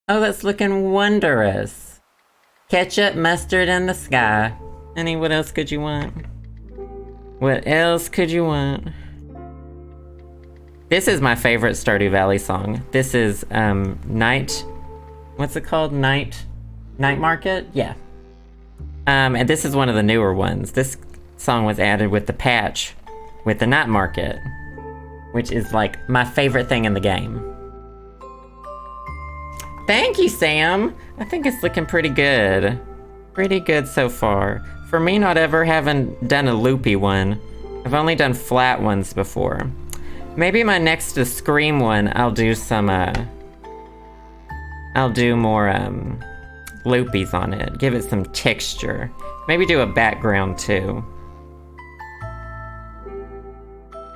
Oh, that's looking wondrous. Ketchup, mustard, and the sky. Honey, what else could you want? What else could you want? This is my favorite Stardew Valley song. This is, Night... What's it called? Night Market? Yeah. And this is one of the newer ones. This song was added with the patch, with the Night Market, which is, like, my favorite thing in the game. Thank you, Sam! I think it's looking pretty good. Pretty good so far. For me not ever having done a loopy one, I've only done flat ones before. Maybe my next to Scream one, I'll do some, I'll do more, loopies on it. Give it some texture. Maybe do a background, too.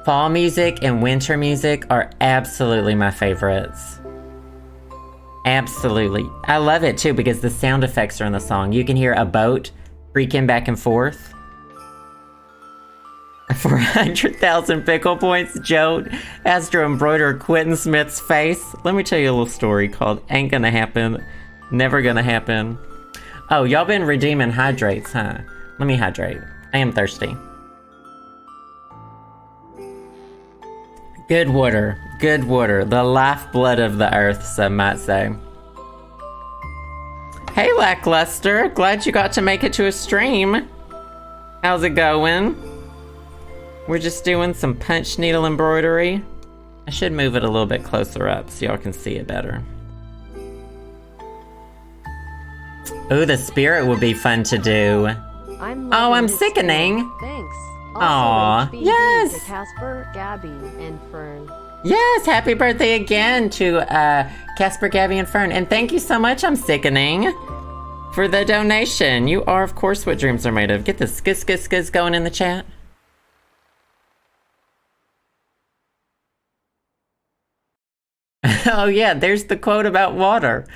Fall music and winter music are absolutely my favorites. Absolutely. I love it, too, because the sound effects are in the song. You can hear a boat freaking back and forth. 400,000 pickle points, Joe has to embroider Quentin Smith's face. Let me tell you a little story called Ain't Gonna Happen, Never Gonna Happen. Oh, y'all been redeeming hydrates, huh? Let me hydrate. I am thirsty. Good water, the lifeblood of the earth, some might say. Hey, Lackluster, glad you got to make it to a stream. How's it going? We're just doing some punch needle embroidery. I should move it a little bit closer up so y'all can see it better. Ooh, the spirit would be fun to do. I'm sickening. Thanks. Aw, yes. To Casper, Gabby, and Fern. Yes, happy birthday again to Casper, Gabby, and Fern. And thank you so much, I'm sickening, for the donation. You are, of course, what dreams are made of. Get the skis going in the chat. Oh yeah, there's the quote about water.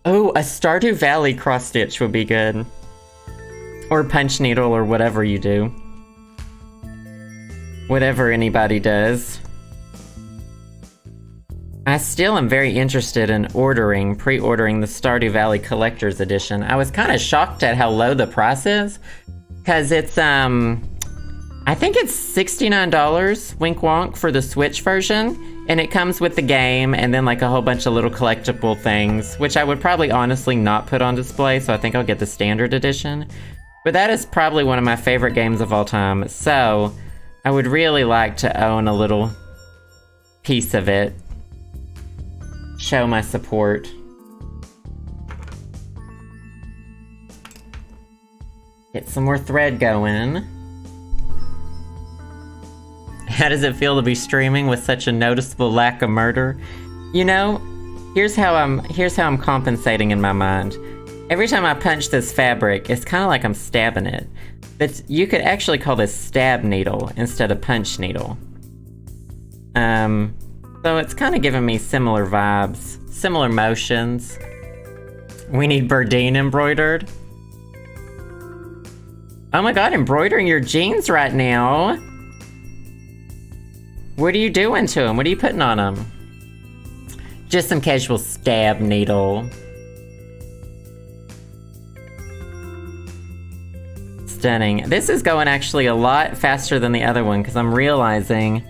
Oh, a Stardew Valley cross stitch would be good. Or punch needle or whatever you do. Whatever anybody does. I still am very interested in pre-ordering the Stardew Valley Collector's Edition. I was kind of shocked at how low the price is. Cause it's, I think it's $69, wink wonk, for the Switch version. And it comes with the game and then like a whole bunch of little collectible things, which I would probably honestly not put on display, so I think I'll get the standard edition. But that is probably one of my favorite games of all time, so I would really like to own a little piece of it. Show my support. Get some more thread going. How does it feel to be streaming with such a noticeable lack of murder? You know, here's how I'm compensating in my mind. Every time I punch this fabric, it's kind of like I'm stabbing it. But you could actually call this stab needle instead of punch needle. So it's kind of giving me similar vibes, similar motions. We need Bobbin embroidered. Oh my god, embroidering your jeans right now. What are you doing to them? What are you putting on them? Just some casual stab needle. Stunning. This is going actually a lot faster than the other one because I'm realizing,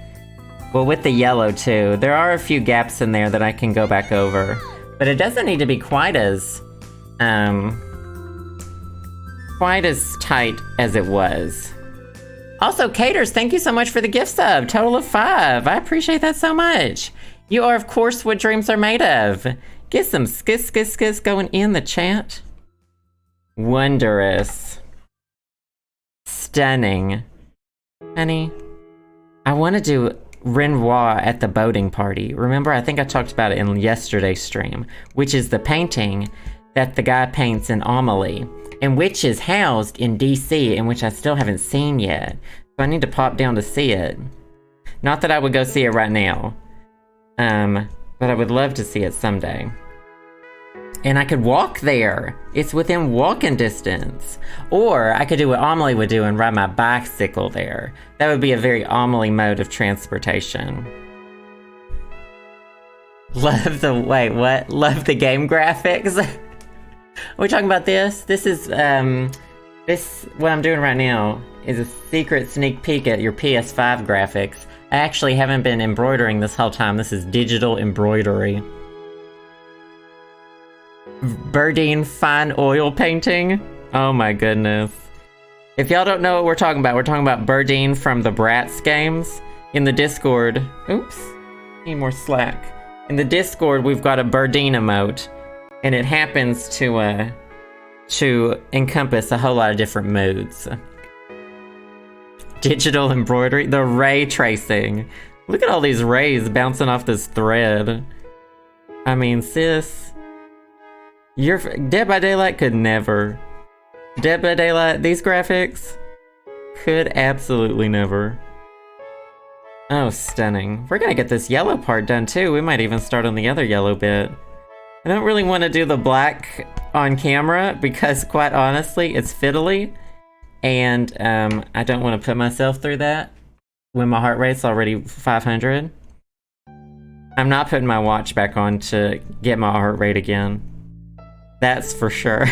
well, with the yellow too, there are a few gaps in there that I can go back over. But it doesn't need to be quite as tight as it was. Also, Caters, thank you so much for the gift sub. Total of 5. I appreciate that so much. You are, of course, what dreams are made of. Get some skis going in the chat. Wondrous. Stunning. Honey, I want to do Renoir at the boating party. Remember, I think I talked about it in yesterday's stream, which is the painting that the guy paints in Amelie, and which is housed in DC, and which I still haven't seen yet. So I need to pop down to see it. Not that I would go see it right now, but I would love to see it someday. And I could walk there. It's within walking distance. Or I could do what Amelie would do and ride my bicycle there. That would be a very Amelie mode of transportation. Love the, wait, what? Love the game graphics? Are we talking about this? This is, what I'm doing right now is a secret sneak peek at your PS5 graphics. I actually haven't been embroidering this whole time. This is digital embroidery. Bobbin fine oil painting? Oh my goodness. If y'all don't know what we're talking about Bobbin from the Bratz games. In the Discord, oops, need more slack. In the Discord, we've got a Bobbin emote, and it happens to encompass a whole lot of different moods. Digital embroidery, the ray tracing. Look at all these rays bouncing off this thread. I mean, sis. Your Dead by Daylight could never. Dead by Daylight, these graphics could absolutely never. Oh, stunning. We're gonna get this yellow part done too. We might even start on the other yellow bit. I don't really want to do the black on camera because, quite honestly, it's fiddly. And I don't want to put myself through that when my heart rate's already 500. I'm not putting my watch back on to get my heart rate again. That's for sure.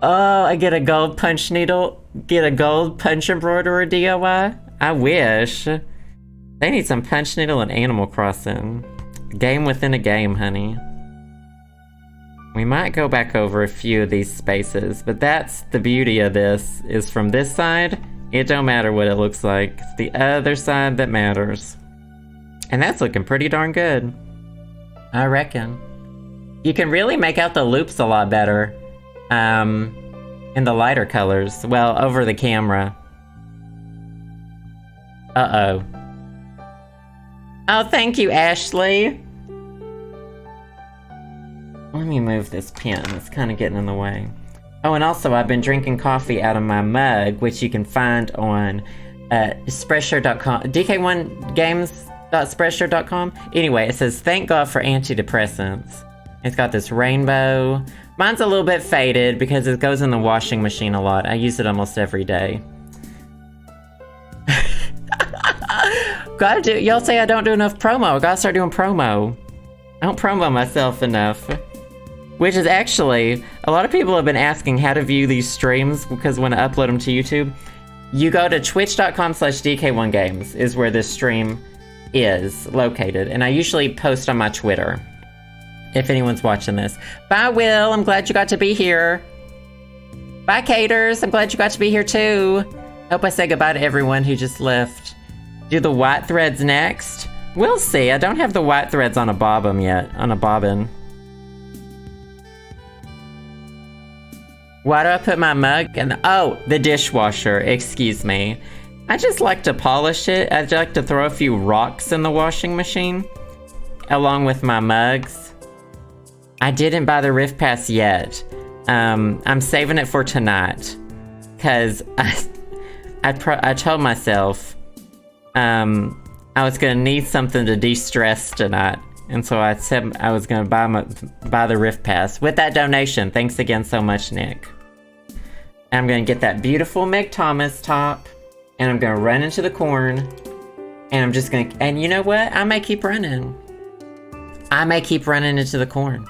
Oh, I get a gold punch needle? Get a gold punch embroiderer DIY? I wish. They need some punch needle and Animal Crossing. Game within a game, honey. We might go back over a few of these spaces, but that's the beauty of this, is from this side, it don't matter what it looks like. It's the other side that matters. And that's looking pretty darn good. I reckon. You can really make out the loops a lot better in the lighter colors. Well, over the camera. Uh-oh. Oh, thank you, Ashley. Let me move this pen. It's kind of getting in the way. Oh, and also I've been drinking coffee out of my mug, which you can find on Spreadshirt.com. DK1games.spreadshirt.com. Anyway, it says, thank God for antidepressants. It's got this rainbow. Mine's a little bit faded because it goes in the washing machine a lot. I use it almost every day. Gotta do, y'all say I don't do enough promo. I gotta start doing promo. I don't promo myself enough. Which is actually, a lot of people have been asking how to view these streams because when I upload them to YouTube, you go to twitch.com/DK1games is where this stream is located. And I usually post on my Twitter. if anyone's watching this. Bye, Will. I'm glad you got to be here. Bye, Caters. I'm glad you got to be here too. Hope I say goodbye to everyone who just left. Do the white threads next? We'll see. I don't have the white threads on a bobbin yet. On a bobbin. Why do I put my mug in the... Oh, the dishwasher. Excuse me. I just like to polish it. I'd like to throw a few rocks in the washing machine. Along with my mugs. I didn't buy the Rift Pass yet. I'm saving it for tonight. Because I told myself... I was gonna need something to de-stress tonight, and so I said I was gonna buy the Rift Pass with that donation. Thanks again so much, Nick. And I'm gonna get that beautiful Meg Thomas top, and I'm gonna run into the corn, and I'm just gonna. And you know what? I may keep running. I may keep running into the corn.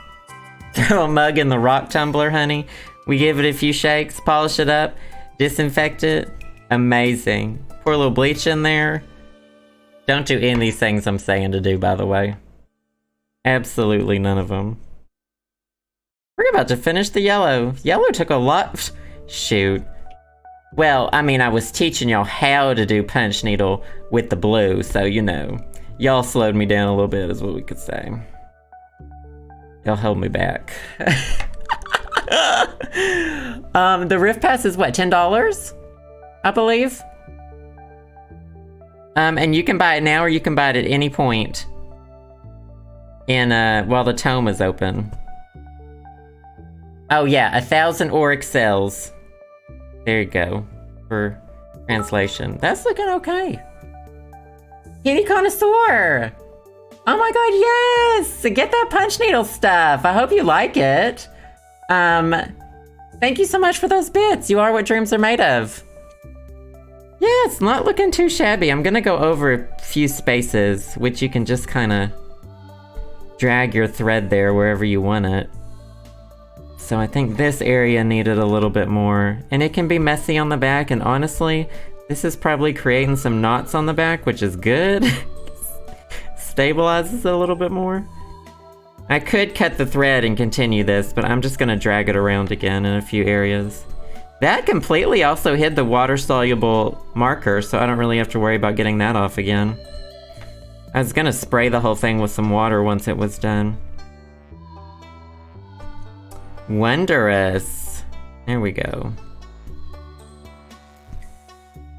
Throw a mug in the rock tumbler, honey. We give it a few shakes, polish it up, disinfect it. Amazing. Pour a little bleach in there. Don't do any of these things I'm saying to do, by the way. Absolutely none of them. We're about to finish the yellow. Yellow took a lot. Shoot. Well, I mean, I was teaching y'all how to do punch needle with the blue, so you know. Y'all slowed me down a little bit, is what we could say. Y'all held me back. The Rift Pass is what, $10? I believe? And you can buy it now or you can buy it at any point in, while the tome is open. Oh yeah, 1,000 Auric cells. There you go, for translation. That's looking okay. Kitty Connoisseur! Oh my god, yes! Get that punch needle stuff! I hope you like it. Thank you so much for those bits. You are what dreams are made of. Yeah, it's not looking too shabby. I'm gonna go over a few spaces, which you can just kind of drag your thread there wherever you want it. So I think this area needed a little bit more. And it can be messy on the back, and honestly, this is probably creating some knots on the back, which is good. Stabilizes it a little bit more. I could cut the thread and continue this, but I'm just gonna drag it around again in a few areas. That completely also hid the water-soluble marker, so I don't really have to worry about getting that off again. I was gonna spray the whole thing with some water once it was done. Wondrous. There we go.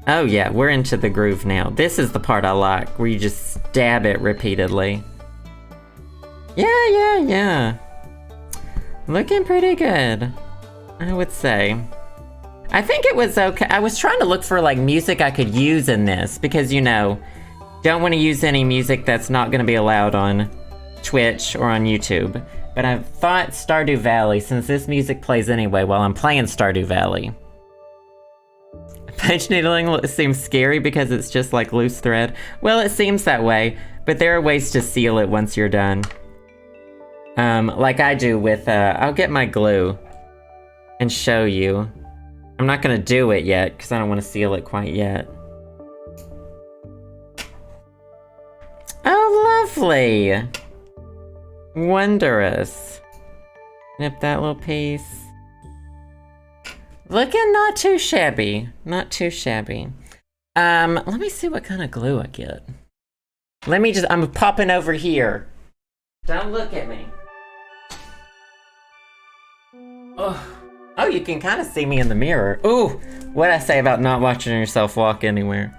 Oh yeah, we're into the groove now. This is the part I like, where you just stab it repeatedly. Yeah. Looking pretty good, I would say. I think it was okay. I was trying to look for like music I could use in this because, you know, don't want to use any music that's not going to be allowed on Twitch or on YouTube. But I thought Stardew Valley, since this music plays anyway while I'm playing Stardew Valley. Punch needling seems scary because it's just like loose thread. Well, it seems that way, but there are ways to seal it once you're done. Like I do with, I'll get my glue and show you. I'm not gonna do it yet because I don't want to seal it quite yet. Oh, lovely! Wondrous. Snip that little piece. Looking not too shabby. Not too shabby. Let me see what kind of glue I get. I'm popping over here. Don't look at me. Oh, you can kind of see me in the mirror. Ooh, what'd I say about not watching yourself walk anywhere?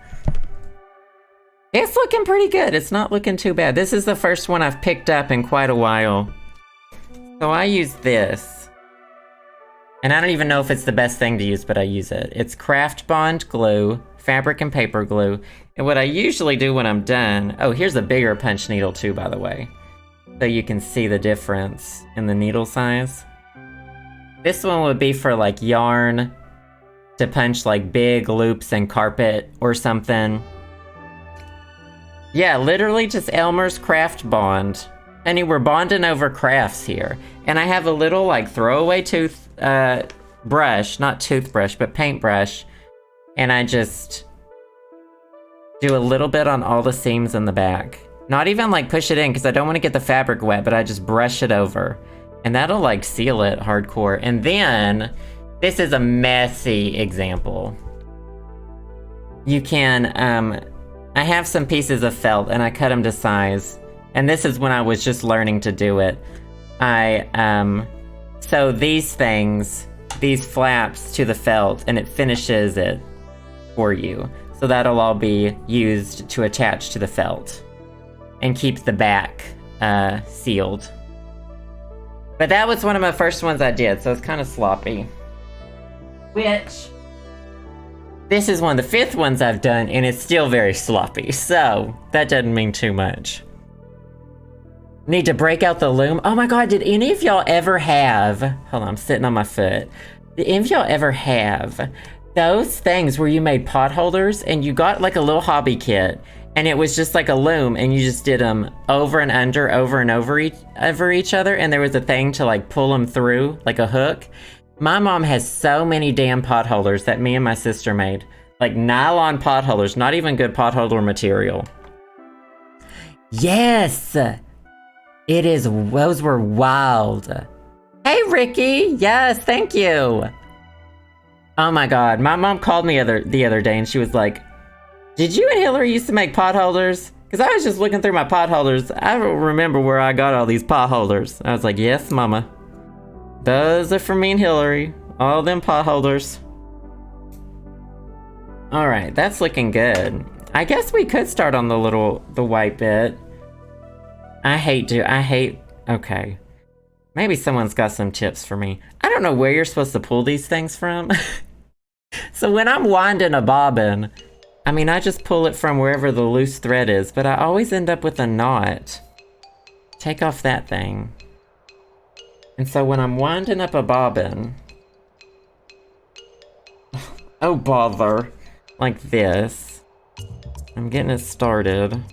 It's looking pretty good. It's not looking too bad. This is the first one I've picked up in quite a while. So I use this. And I don't even know if it's the best thing to use, but I use it. It's Craft Bond glue, fabric and paper glue. And what I usually do when I'm done... Oh, here's a bigger punch needle too, by the way. So you can see the difference in the needle size. This one would be for like yarn to punch like big loops in carpet or something. Yeah, literally just Elmer's Craft Bond. Honey, we're bonding over crafts here. And I have a little like throwaway brush, not toothbrush, but paintbrush. And I just do a little bit on all the seams in the back. Not even like push it in because I don't want to get the fabric wet, but I just brush it over. And that'll like seal it hardcore. And then, this is a messy example. You can, I have some pieces of felt and I cut them to size. And this is when I was just learning to do it. So these things, these flaps to the felt, and it finishes it for you. So that'll all be used to attach to the felt and keep the back sealed. But that was one of my first ones I did, so it's kind of sloppy. Which, this is one of the 5th ones I've done, and it's still very sloppy, so that doesn't mean too much. Need to break out the loom. Oh my god, did any of y'all ever have... Hold on, I'm sitting on my foot. Did any of y'all ever have those things where you made pot holders and you got like a little hobby kit and it was just like a loom and you just did them over and under, over and over each other, and there was a thing to like pull them through, like a hook? My mom has so many damn pot holders that me and my sister made. Like nylon pot holders, not even good pot holder material. Yes! It is, those were wild. Hey, Ricky. Yes, thank you. Oh my god, my mom called me the other day and she was like, did you and Hillary used to make pot holders? Because I was just looking through my pot holders. I don't remember where I got all these pot holders. I was like, yes, mama. Those are for me and Hillary. All them pot holders. All right, that's looking good. I guess we could start on the white bit. Okay. Maybe someone's got some tips for me. I don't know where you're supposed to pull these things from. So when I'm winding a bobbin, I mean, I just pull it from wherever the loose thread is, but I always end up with a knot. Take off that thing. And so when I'm winding up a bobbin, oh bother, like this, I'm getting it started.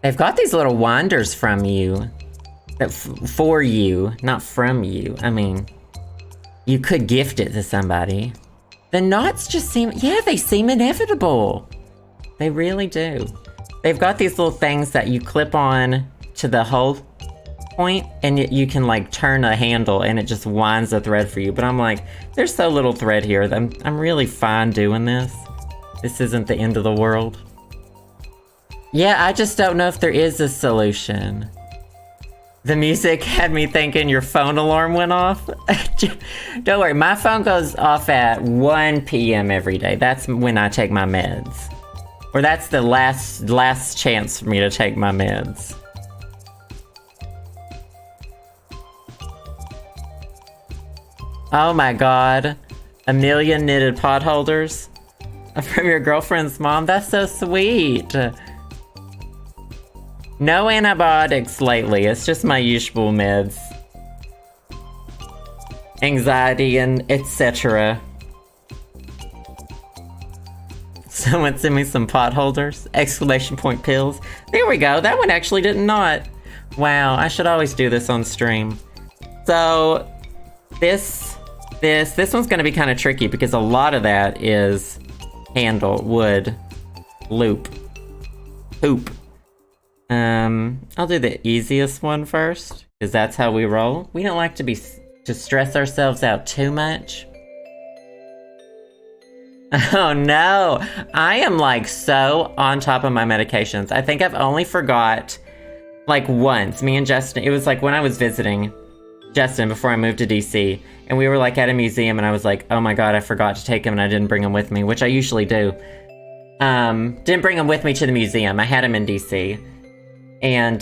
They've got these little winders from you, that for you, not from you. I mean, you could gift it to somebody. The knots just seem, yeah, they seem inevitable. They really do. They've got these little things that you clip on to the hole point, and you can like turn a handle and it just winds the thread for you. But I'm like, there's so little thread here that I'm really fine doing this. This isn't the end of the world. Yeah, I just don't know if there is a solution. The music had me thinking your phone alarm went off. Don't worry, my phone goes off at 1 p.m. every day. That's when I take my meds. Or that's the last chance for me to take my meds. Oh my god. A million knitted pot holders from your girlfriend's mom? That's so sweet. No antibiotics lately, it's just my usual meds. Anxiety and etc. Someone send me some pot holders! Exclamation point pills. There we go, that one actually didn't knot. Wow, I should always do this on stream. So, this one's gonna be kind of tricky because a lot of that is handle, wood, loop, hoop. I'll do the easiest one first, because that's how we roll. We don't like to stress ourselves out too much. Oh no! I am like so on top of my medications. I think I've only forgot like once, me and Justin, it was like when I was visiting Justin before I moved to DC, and we were like at a museum and I was like, oh my god, I forgot to take him and I didn't bring him with me, which I usually do. Didn't bring him with me to the museum. I had him in DC. And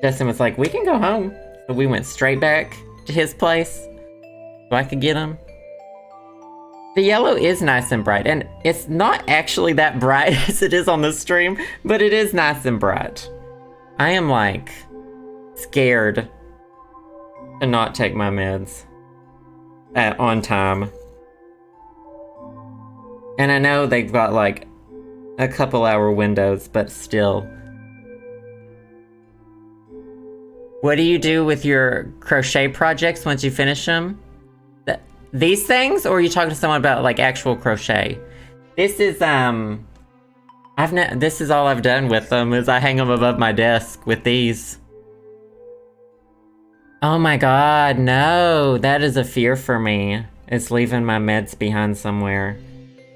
Justin was like, we can go home. So we went straight back to his place so I could get him. The yellow is nice and bright, and it's not actually that bright as it is on the stream, but it is nice and bright. I am like scared to not take my meds on time. And I know they've got like a couple hour windows, but still. What do you do with your crochet projects once you finish them? These things, or are you talking to someone about like actual crochet? This is, this is all I've done with them, is I hang them above my desk with these. Oh my god, no, that is a fear for me. It's leaving my meds behind somewhere.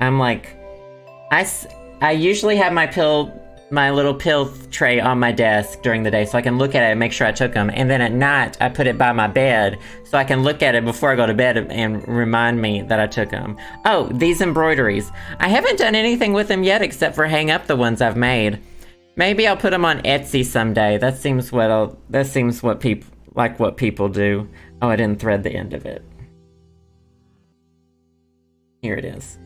I'm like, I usually have my little pill tray on my desk during the day so I can look at it and make sure I took them. And then at night, I put it by my bed so I can look at it before I go to bed and remind me that I took them. Oh, these embroideries. I haven't done anything with them yet except for hang up the ones I've made. Maybe I'll put them on Etsy someday. That seems what people do. Oh, I didn't thread the end of it. Here it is.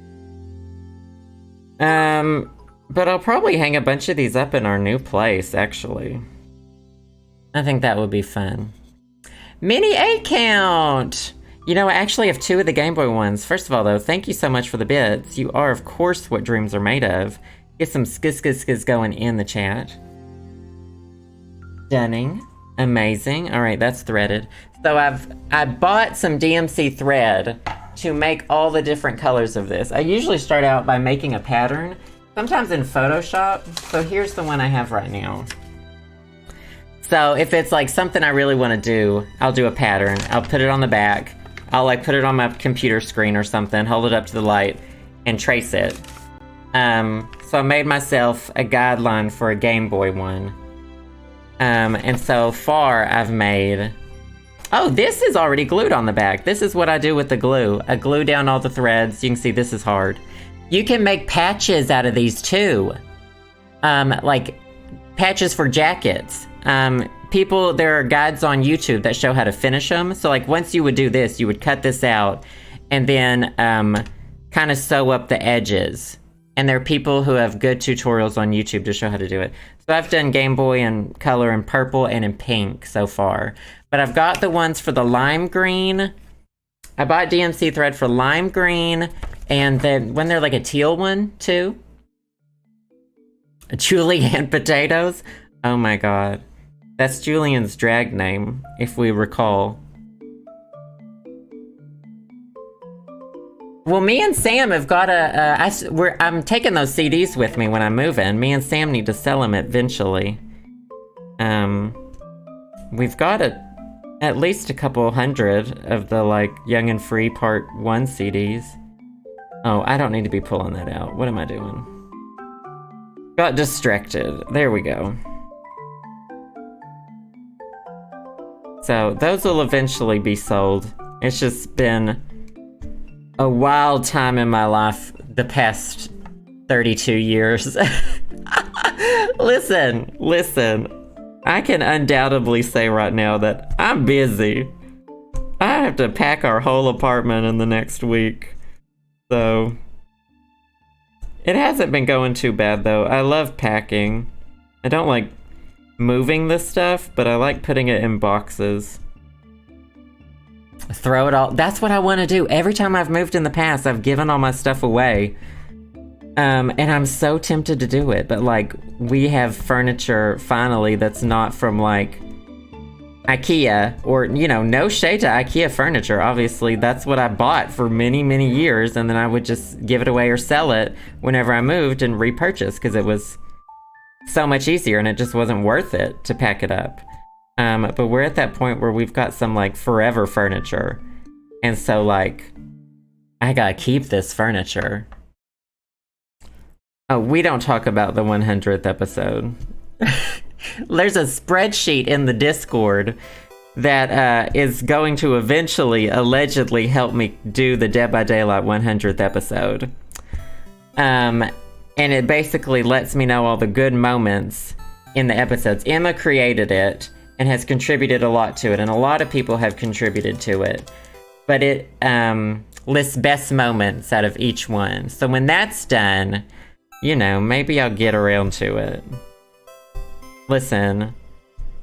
But I'll probably hang a bunch of these up in our new place, actually. I think that would be fun. Mini 8 count! You know, I actually have 2 of the Game Boy ones. First of all, though, thank you so much for the bits. You are, of course, what dreams are made of. Get some skiz going in the chat. Stunning. Amazing. Alright, that's threaded. So I bought some DMC thread to make all the different colors of this. I usually start out by making a pattern, sometimes in Photoshop. So here's the one I have right now. So if it's like something I really want to do, I'll do a pattern. I'll put it on the back. I'll like put it on my computer screen or something, hold it up to the light, and trace it. So I made myself a guideline for a Game Boy one. And so far I've made... Oh, this is already glued on the back. This is what I do with the glue. I glue down all the threads. You can see this is hard. You can make patches out of these too. Like patches for jackets. There are guides on YouTube that show how to finish them. So like once you would do this, you would cut this out and then kind of sew up the edges. And there are people who have good tutorials on YouTube to show how to do it. So I've done Game Boy in color in purple and in pink so far. But I've got the ones for the lime green. I bought DMC thread for lime green. And then when they're like a teal one too. Julienne Potatoes. Oh my god. That's Julian's drag name, if we recall. Well, me and Sam have got I'm taking those CDs with me when I'm moving. Me and Sam need to sell them eventually. We've got at least a couple hundred of the, like, Young and Free Part 1 CDs. Oh, I don't need to be pulling that out. What am I doing? Got distracted. There we go. So, those will eventually be sold. It's just been a wild time in my life the past 32 years. Listen. I can undoubtedly say right now that I'm busy. I have to pack our whole apartment in the next week. So, it hasn't been going too bad though. I love packing. I don't like moving this stuff, but I like putting it in boxes. Throw it all. That's what I want to do. Every time I've moved in the past, I've given all my stuff away. And I'm so tempted to do it, but like, we have furniture finally that's not from like IKEA, or, you know, no shade to IKEA furniture. Obviously, that's what I bought for many, many years, and then I would just give it away or sell it whenever I moved and repurchase, because it was so much easier and it just wasn't worth it to pack it up. But we're at that point where we've got some like forever furniture, and so like, I gotta keep this furniture. Oh, we don't talk about the 100th episode. There's a spreadsheet in the Discord that is going to eventually, allegedly, help me do the Dead by Daylight 100th episode. And it basically lets me know all the good moments in the episodes. Emma created it and has contributed a lot to it, and a lot of people have contributed to it. But it lists best moments out of each one. So when that's done, you know, maybe I'll get around to it. Listen,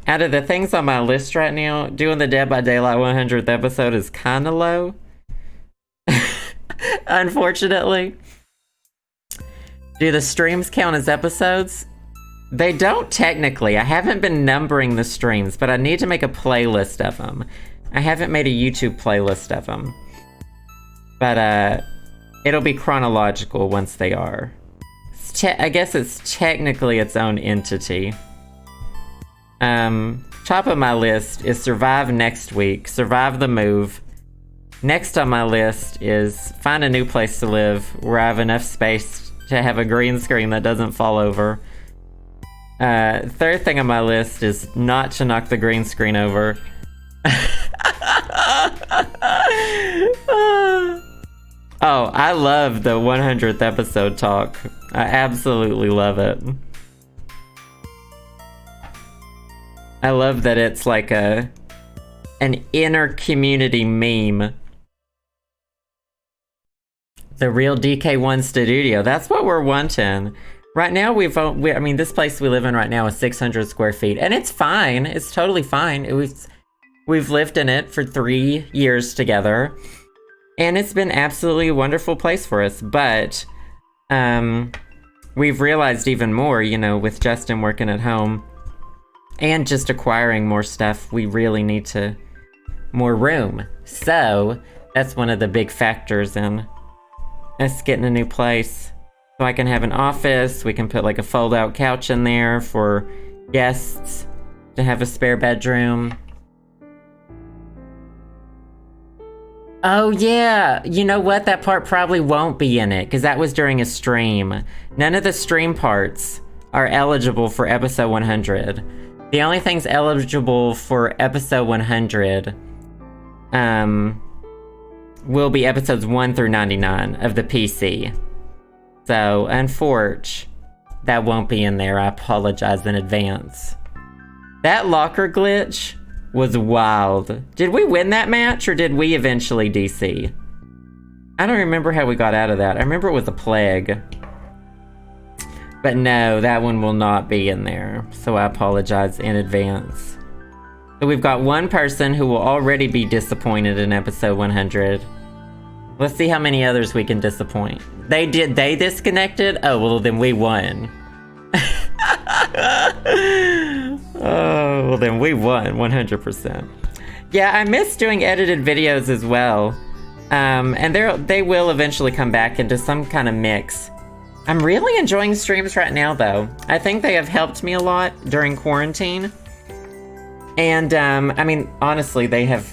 out of the things on my list right now, doing the Dead by Daylight 100th episode is kind of low. Unfortunately. Do the streams count as episodes? They don't technically. I haven't been numbering the streams, but I need to make a playlist of them. I haven't made a YouTube playlist of them. But, It'll be chronological once they are. I guess it's technically its own entity. Top of my list is survive next week, survive the move. Next on my list is find a new place to live where I have enough space to have a green screen that doesn't fall over. Third thing on my list is not to knock the green screen over. Oh, I love the 100th episode talk. I absolutely love it. I love that it's like an inner community meme. The real DK1 studio. That's what we're wanting. Right now, I mean, this place we live in right now is 600 square feet, and it's fine. It's totally fine. We've lived in it for 3 years together, and it's been absolutely a wonderful place for us. But we've realized even more, you know, with Justin working at home and just acquiring more stuff, we really need more room. So that's one of the big factors in us getting a new place. So I can have an office, we can put like a fold-out couch in there for guests to have a spare bedroom. Oh yeah, you know what? That part probably won't be in it, because that was during a stream. None of the stream parts are eligible for episode 100. The only things eligible for episode 100 will be episodes 1 through 99 of the PC. So, unfortunately, that won't be in there. I apologize in advance. That locker glitch was wild. Did we win that match, or did we eventually DC? I don't remember how we got out of that. I remember it was a plague. But no, that one will not be in there. So I apologize in advance. So we've got one person who will already be disappointed in episode 100. Let's see how many others we can disappoint. They disconnected? Oh, well then we won. Oh, well then we won 100%. Yeah, I miss doing edited videos as well. And they will eventually come back into some kind of mix. I'm really enjoying streams right now though. I think they have helped me a lot during quarantine. And I mean, honestly, they've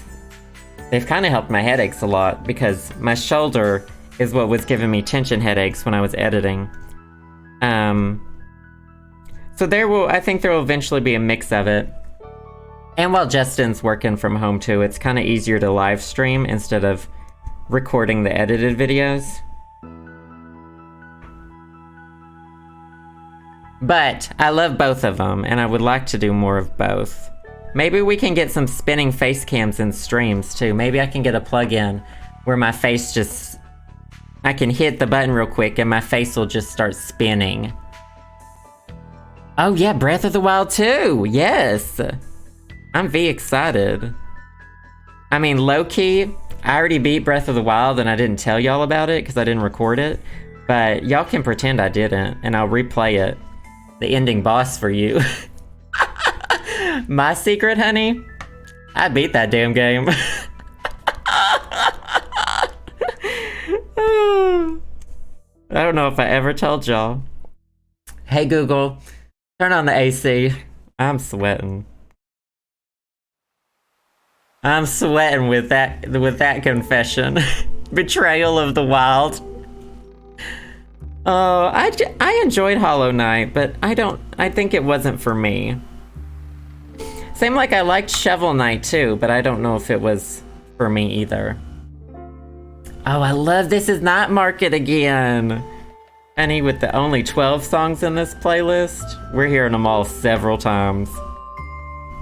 kind of helped my headaches a lot, because my shoulder is what was giving me tension headaches when I was editing. So I think there will eventually be a mix of it. And while Justin's working from home too, it's kind of easier to live stream instead of recording the edited videos. But I love both of them, and I would like to do more of both. Maybe we can get some spinning face cams in streams too. Maybe I can get a plug-in where my face I can hit the button real quick and my face will just start spinning. Oh yeah, Breath of the Wild 2, yes! I'm very excited. I mean, low-key, I already beat Breath of the Wild and I didn't tell y'all about it because I didn't record it. But y'all can pretend I didn't, and I'll replay it. The ending boss for you. My secret, honey? I beat that damn game. I don't know if I ever told y'all. Hey Google, turn on the AC. I'm sweating. I'm sweating with that confession. Betrayal of the wild. Oh, I enjoyed Hollow Knight, but I think it wasn't for me. Same like I liked Shovel Knight too, but I don't know if it was for me either. Oh, I love This Is Not Market again. Honey, with the only 12 songs in this playlist, we're hearing them all several times.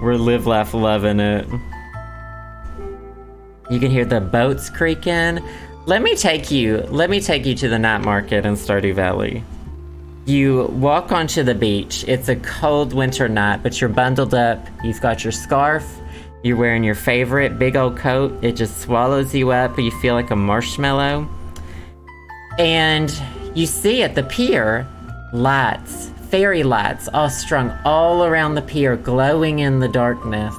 We're live, laugh, loving it. You can hear the boats creaking. Let me take you to the night market in Stardew Valley. You walk onto the beach. It's a cold winter night, but you're bundled up. You've got your scarf. You're wearing your favorite big old coat. It just swallows you up. You feel like a marshmallow. And you see at the pier, lights, fairy lights, all strung all around the pier, glowing in the darkness.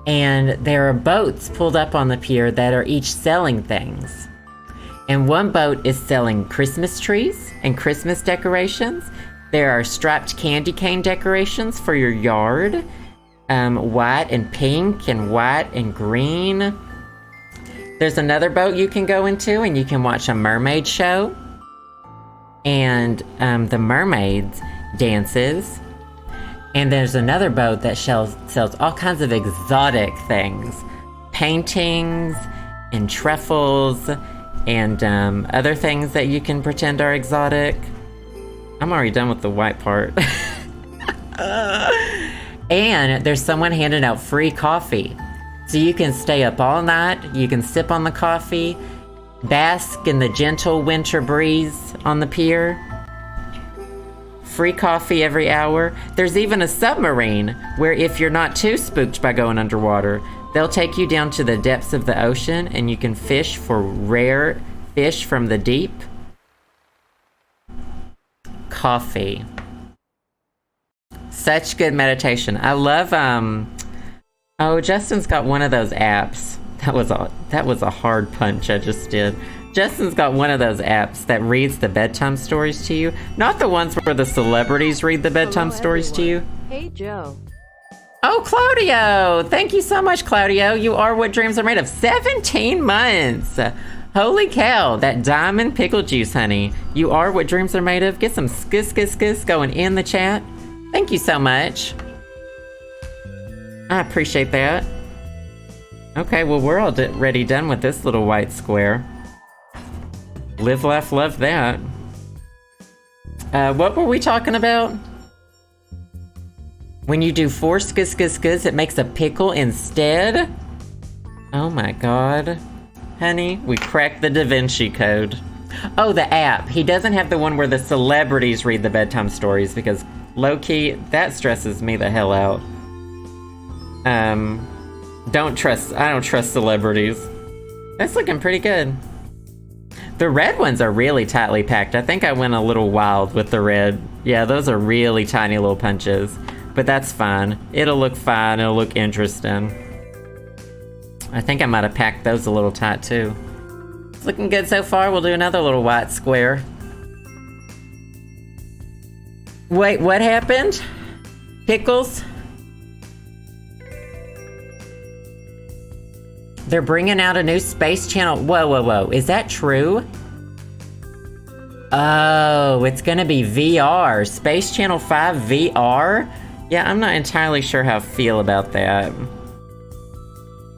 And there are boats pulled up on the pier that are each selling things. And one boat is selling Christmas trees and Christmas decorations. There are striped candy cane decorations for your yard. White and pink and white and green. There's another boat you can go into and you can watch a mermaid show. And the mermaids dances. And there's another boat that sells all kinds of exotic things. Paintings and truffles and other things that you can pretend are exotic. I'm already done with the white part. And there's someone handing out free coffee. So you can stay up all night, you can sip on the coffee, bask in the gentle winter breeze on the pier. Free coffee every hour. There's even a submarine where if you're not too spooked by going underwater, they'll take you down to the depths of the ocean and you can fish for rare fish from the deep. Coffee. Such good meditation. I love, oh, Justin's got one of those apps. That was a hard punch I just did. Justin's got one of those apps that reads the bedtime stories to you. Not the ones where the celebrities read the bedtime stories to you. Hey, Joe. Oh, Claudio! Thank you so much, Claudio. You are what dreams are made of. 17 months! Holy cow, that diamond pickle juice, honey. You are what dreams are made of. Get some skis going in the chat. Thank you so much. I appreciate that. Okay, well, we're already done with this little white square. Live, laugh, love that. What were we talking about? When you do 4 skis, it makes a pickle instead? Oh my god. Honey, we cracked the Da Vinci Code. Oh, the app. He doesn't have the one where the celebrities read the bedtime stories because low-key, that stresses me the hell out. I don't trust celebrities. That's looking pretty good. The red ones are really tightly packed. I think I went a little wild with the red. Yeah, those are really tiny little punches. But that's fine. It'll look fine. It'll look interesting. I think I might have packed those a little tight too. It's looking good so far. We'll do another little white square. Wait, what happened? Pickles? They're bringing out a new Space Channel. Whoa. Is that true? Oh, it's gonna be VR. Space Channel 5 VR? Yeah, I'm not entirely sure how I feel about that.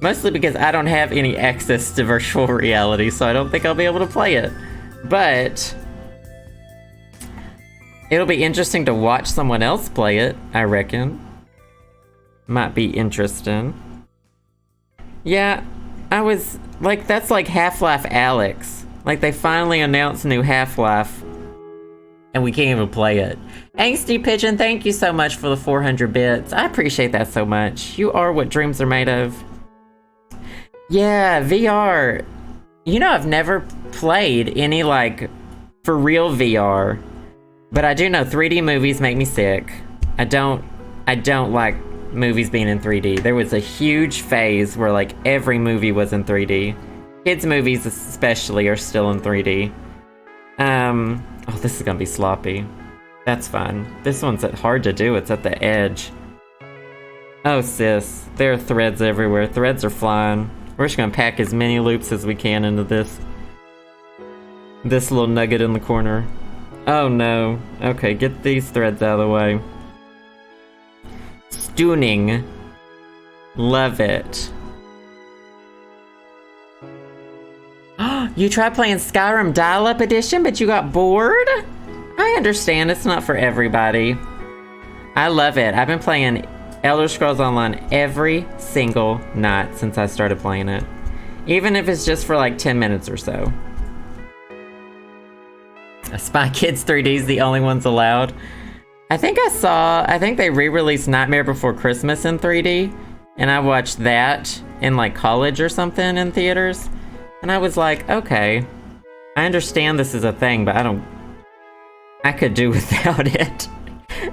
Mostly because I don't have any access to virtual reality, so I don't think I'll be able to play it. But it'll be interesting to watch someone else play it, I reckon. Might be interesting. Yeah, I was like, that's like Half-Life Alyx. Like, they finally announced new Half-Life, and we can't even play it. Angsty Pigeon, thank you so much for the 400 bits. I appreciate that so much. You are what dreams are made of. Yeah, VR. You know, I've never played any, like, for real VR. But I do know 3D movies make me sick. I don't like movies being in 3D. There was a huge phase where, like, every movie was in 3D. Kids' movies especially are still in 3D. Oh, this is gonna be sloppy. That's fine. This one's hard to do. It's at the edge. Oh, sis. There are threads everywhere. Threads are flying. We're just gonna pack as many loops as we can into this little nugget in the corner. Oh no. Okay, get these threads out of the way. Stooning. Love it. You tried playing Skyrim Dial-Up Edition, but you got bored? I understand, it's not for everybody. I love it. I've been playing Elder Scrolls Online every single night since I started playing it. Even if it's just for like 10 minutes or so. Spy Kids 3D is the only ones allowed. I think they re-released Nightmare Before Christmas in 3D, and I watched that in like college or something in theaters, and I was like, okay, I understand this is a thing, but I could do without it.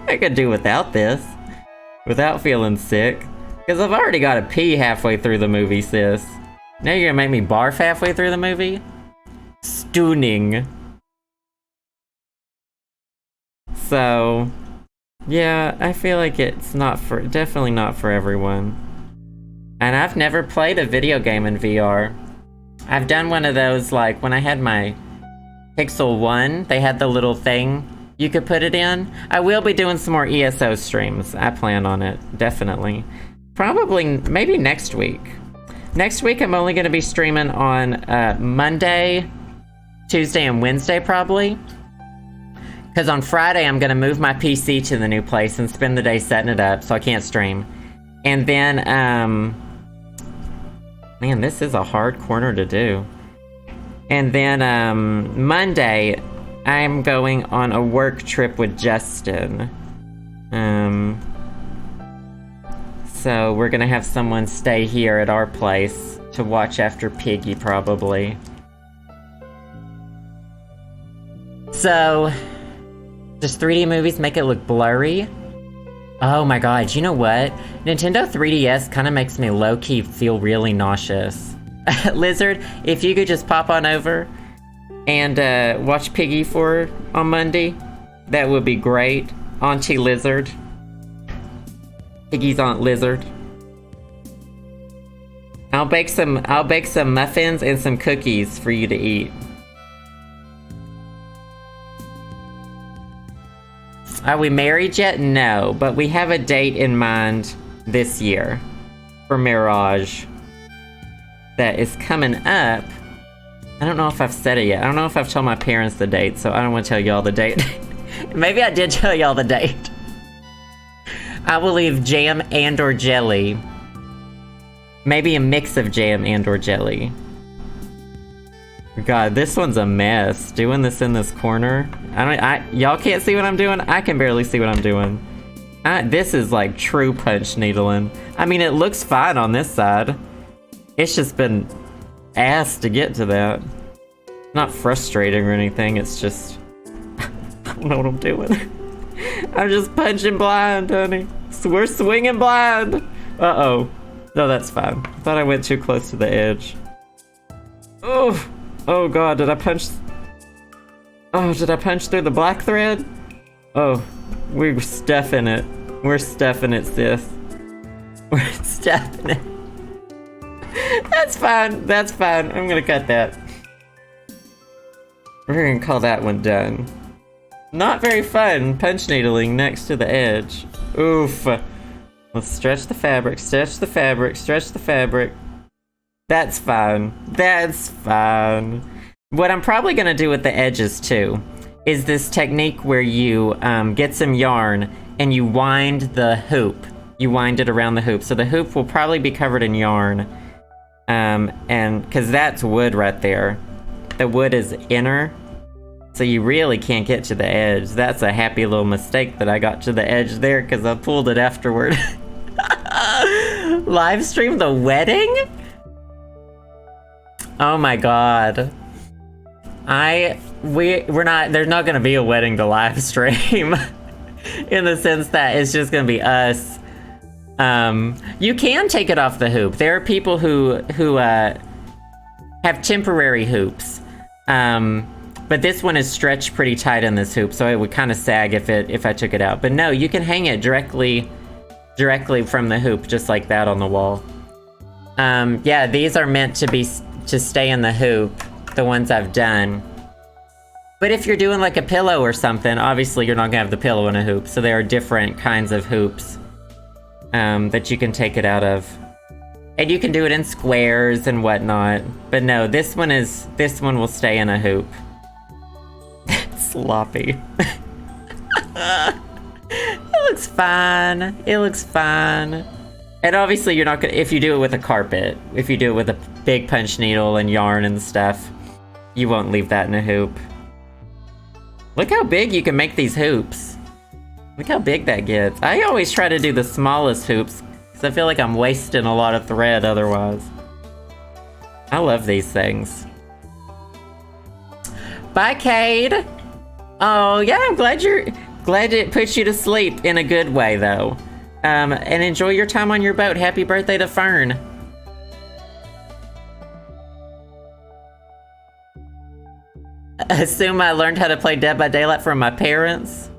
I could do without this, without feeling sick, because I've already got to pee halfway through the movie, sis. Now you're gonna make me barf halfway through the movie? tuning. So, yeah, I feel like it's definitely not for everyone. And I've never played a video game in VR. I've done one of those, like, when I had my Pixel 1, they had the little thing you could put it in. I will be doing some more ESO streams. I plan on it, definitely. Probably, maybe next week. Next week, I'm only going to be streaming on Monday, Tuesday, and Wednesday, probably. Because on Friday, I'm going to move my PC to the new place and spend the day setting it up, so I can't stream. And then, man, this is a hard corner to do. And then, Monday, I'm going on a work trip with Justin. So we're gonna have someone stay here at our place to watch after Piggy, probably. So, does 3D movies make it look blurry? Oh my god, you know what? Nintendo 3DS kind of makes me low-key feel really nauseous. Lizard, if you could just pop on over and watch Piggy on Monday, that would be great. Auntie Lizard. Piggy's Aunt Lizard. I'll bake some muffins and some cookies for you to eat. Are we married yet? No, but we have a date in mind this year for Mirage that is coming up. I don't know if I've said it yet. I don't know if I've told my parents the date, so I don't want to tell y'all the date. Maybe I did tell y'all the date. I will leave jam and or jelly. Maybe a mix of jam and or jelly. God, this one's a mess. Doing this in this corner. Y'all can't see what I'm doing? I can barely see what I'm doing. This is like true punch needling. I mean, it looks fine on this side. It's just been ass to get to that. Not frustrating or anything, it's just... I don't know what I'm doing. I'm just punching blind, honey. So we're swinging blind. Uh-oh. No, that's fine. I thought I went too close to the edge. Oh! Oh god, did I punch... Oh, did I punch through the black thread? Oh, we're stuffing it. We're stuffing it, sis. We're stuffing it. That's fine. That's fine. I'm gonna cut that. We're gonna call that one done. Not very fun, punch needling next to the edge. Oof. Let's stretch the fabric, stretch the fabric, stretch the fabric. That's fine. That's fine. What I'm probably gonna do with the edges too is this technique where you get some yarn and you wind the hoop. You wind it around the hoop. So the hoop will probably be covered in yarn. And because that's wood right there. The wood is inner. So you really can't get to the edge. That's a happy little mistake that I got to the edge there because I pulled it afterward. Live stream the wedding? Oh my god. There's not gonna be a wedding to live stream. In the sense that it's just gonna be us. You can take it off the hoop. There are people who have temporary hoops. But this one is stretched pretty tight in this hoop, so it would kind of sag if I took it out. But no, you can hang it directly from the hoop, just like that on the wall. Yeah, these are meant to stay in the hoop, the ones I've done. But if you're doing like a pillow or something, obviously you're not gonna have the pillow in a hoop, so there are different kinds of hoops that you can take it out of. And you can do it in squares and whatnot. But no, this one will stay in a hoop. Sloppy. It looks fine. It looks fine. And obviously you're not gonna, if you do it with a carpet, if you do it with a big punch needle and yarn and stuff, you won't leave that in a hoop. Look how big you can make these hoops. Look how big that gets. I always try to do the smallest hoops, because I feel like I'm wasting a lot of thread otherwise. I love these things. Bye, Cade! Oh, yeah, I'm glad it puts you to sleep in a good way, though. And enjoy your time on your boat. Happy birthday to Fern. Assume I learned how to play Dead by Daylight from my parents?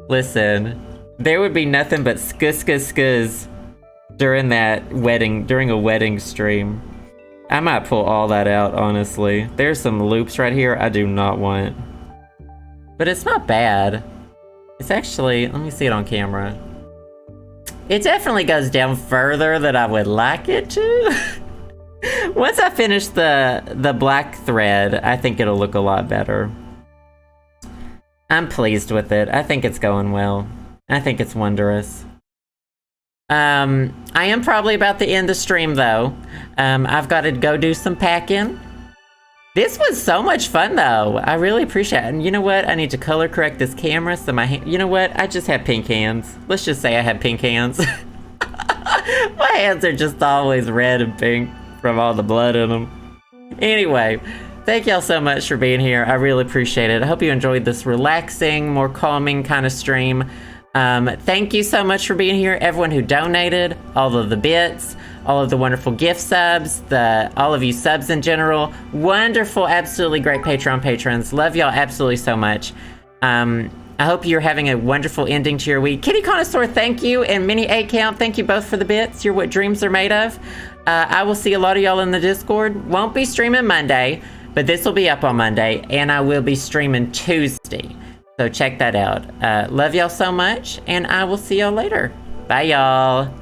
Listen, there would be nothing but skuz during a wedding stream. I might pull all that out, honestly. There's some loops right here I do not want. But it's not bad. It's actually, let me see it on camera. It definitely goes down further than I would like it to. Once I finish the black thread, I think it'll look a lot better. I'm pleased with it. I think it's going well. I think it's wondrous. I am probably about to end the stream though. I've got to go do some packing. This was so much fun though. I really appreciate it. And you know what? I need to color correct this camera so you know what? I just have pink hands. Let's just say I have pink hands. My hands are just always red and pink from all the blood in them. Anyway, thank y'all so much for being here. I really appreciate it. I hope you enjoyed this relaxing, more calming kind of stream. Thank you so much for being here, everyone who donated, all of the bits, all of the wonderful gift subs, all of you subs in general. Wonderful, absolutely great Patreon patrons. Love y'all absolutely so much. I hope you're having a wonderful ending to your week. Kitty Connoisseur, thank you, and Mini 8 Count, thank you both for the bits. You're what dreams are made of. I will see a lot of y'all in the Discord. Won't be streaming Monday, but this will be up on Monday, and I will be streaming Tuesday. So check that out. Love y'all so much, and I will see y'all later. Bye, y'all.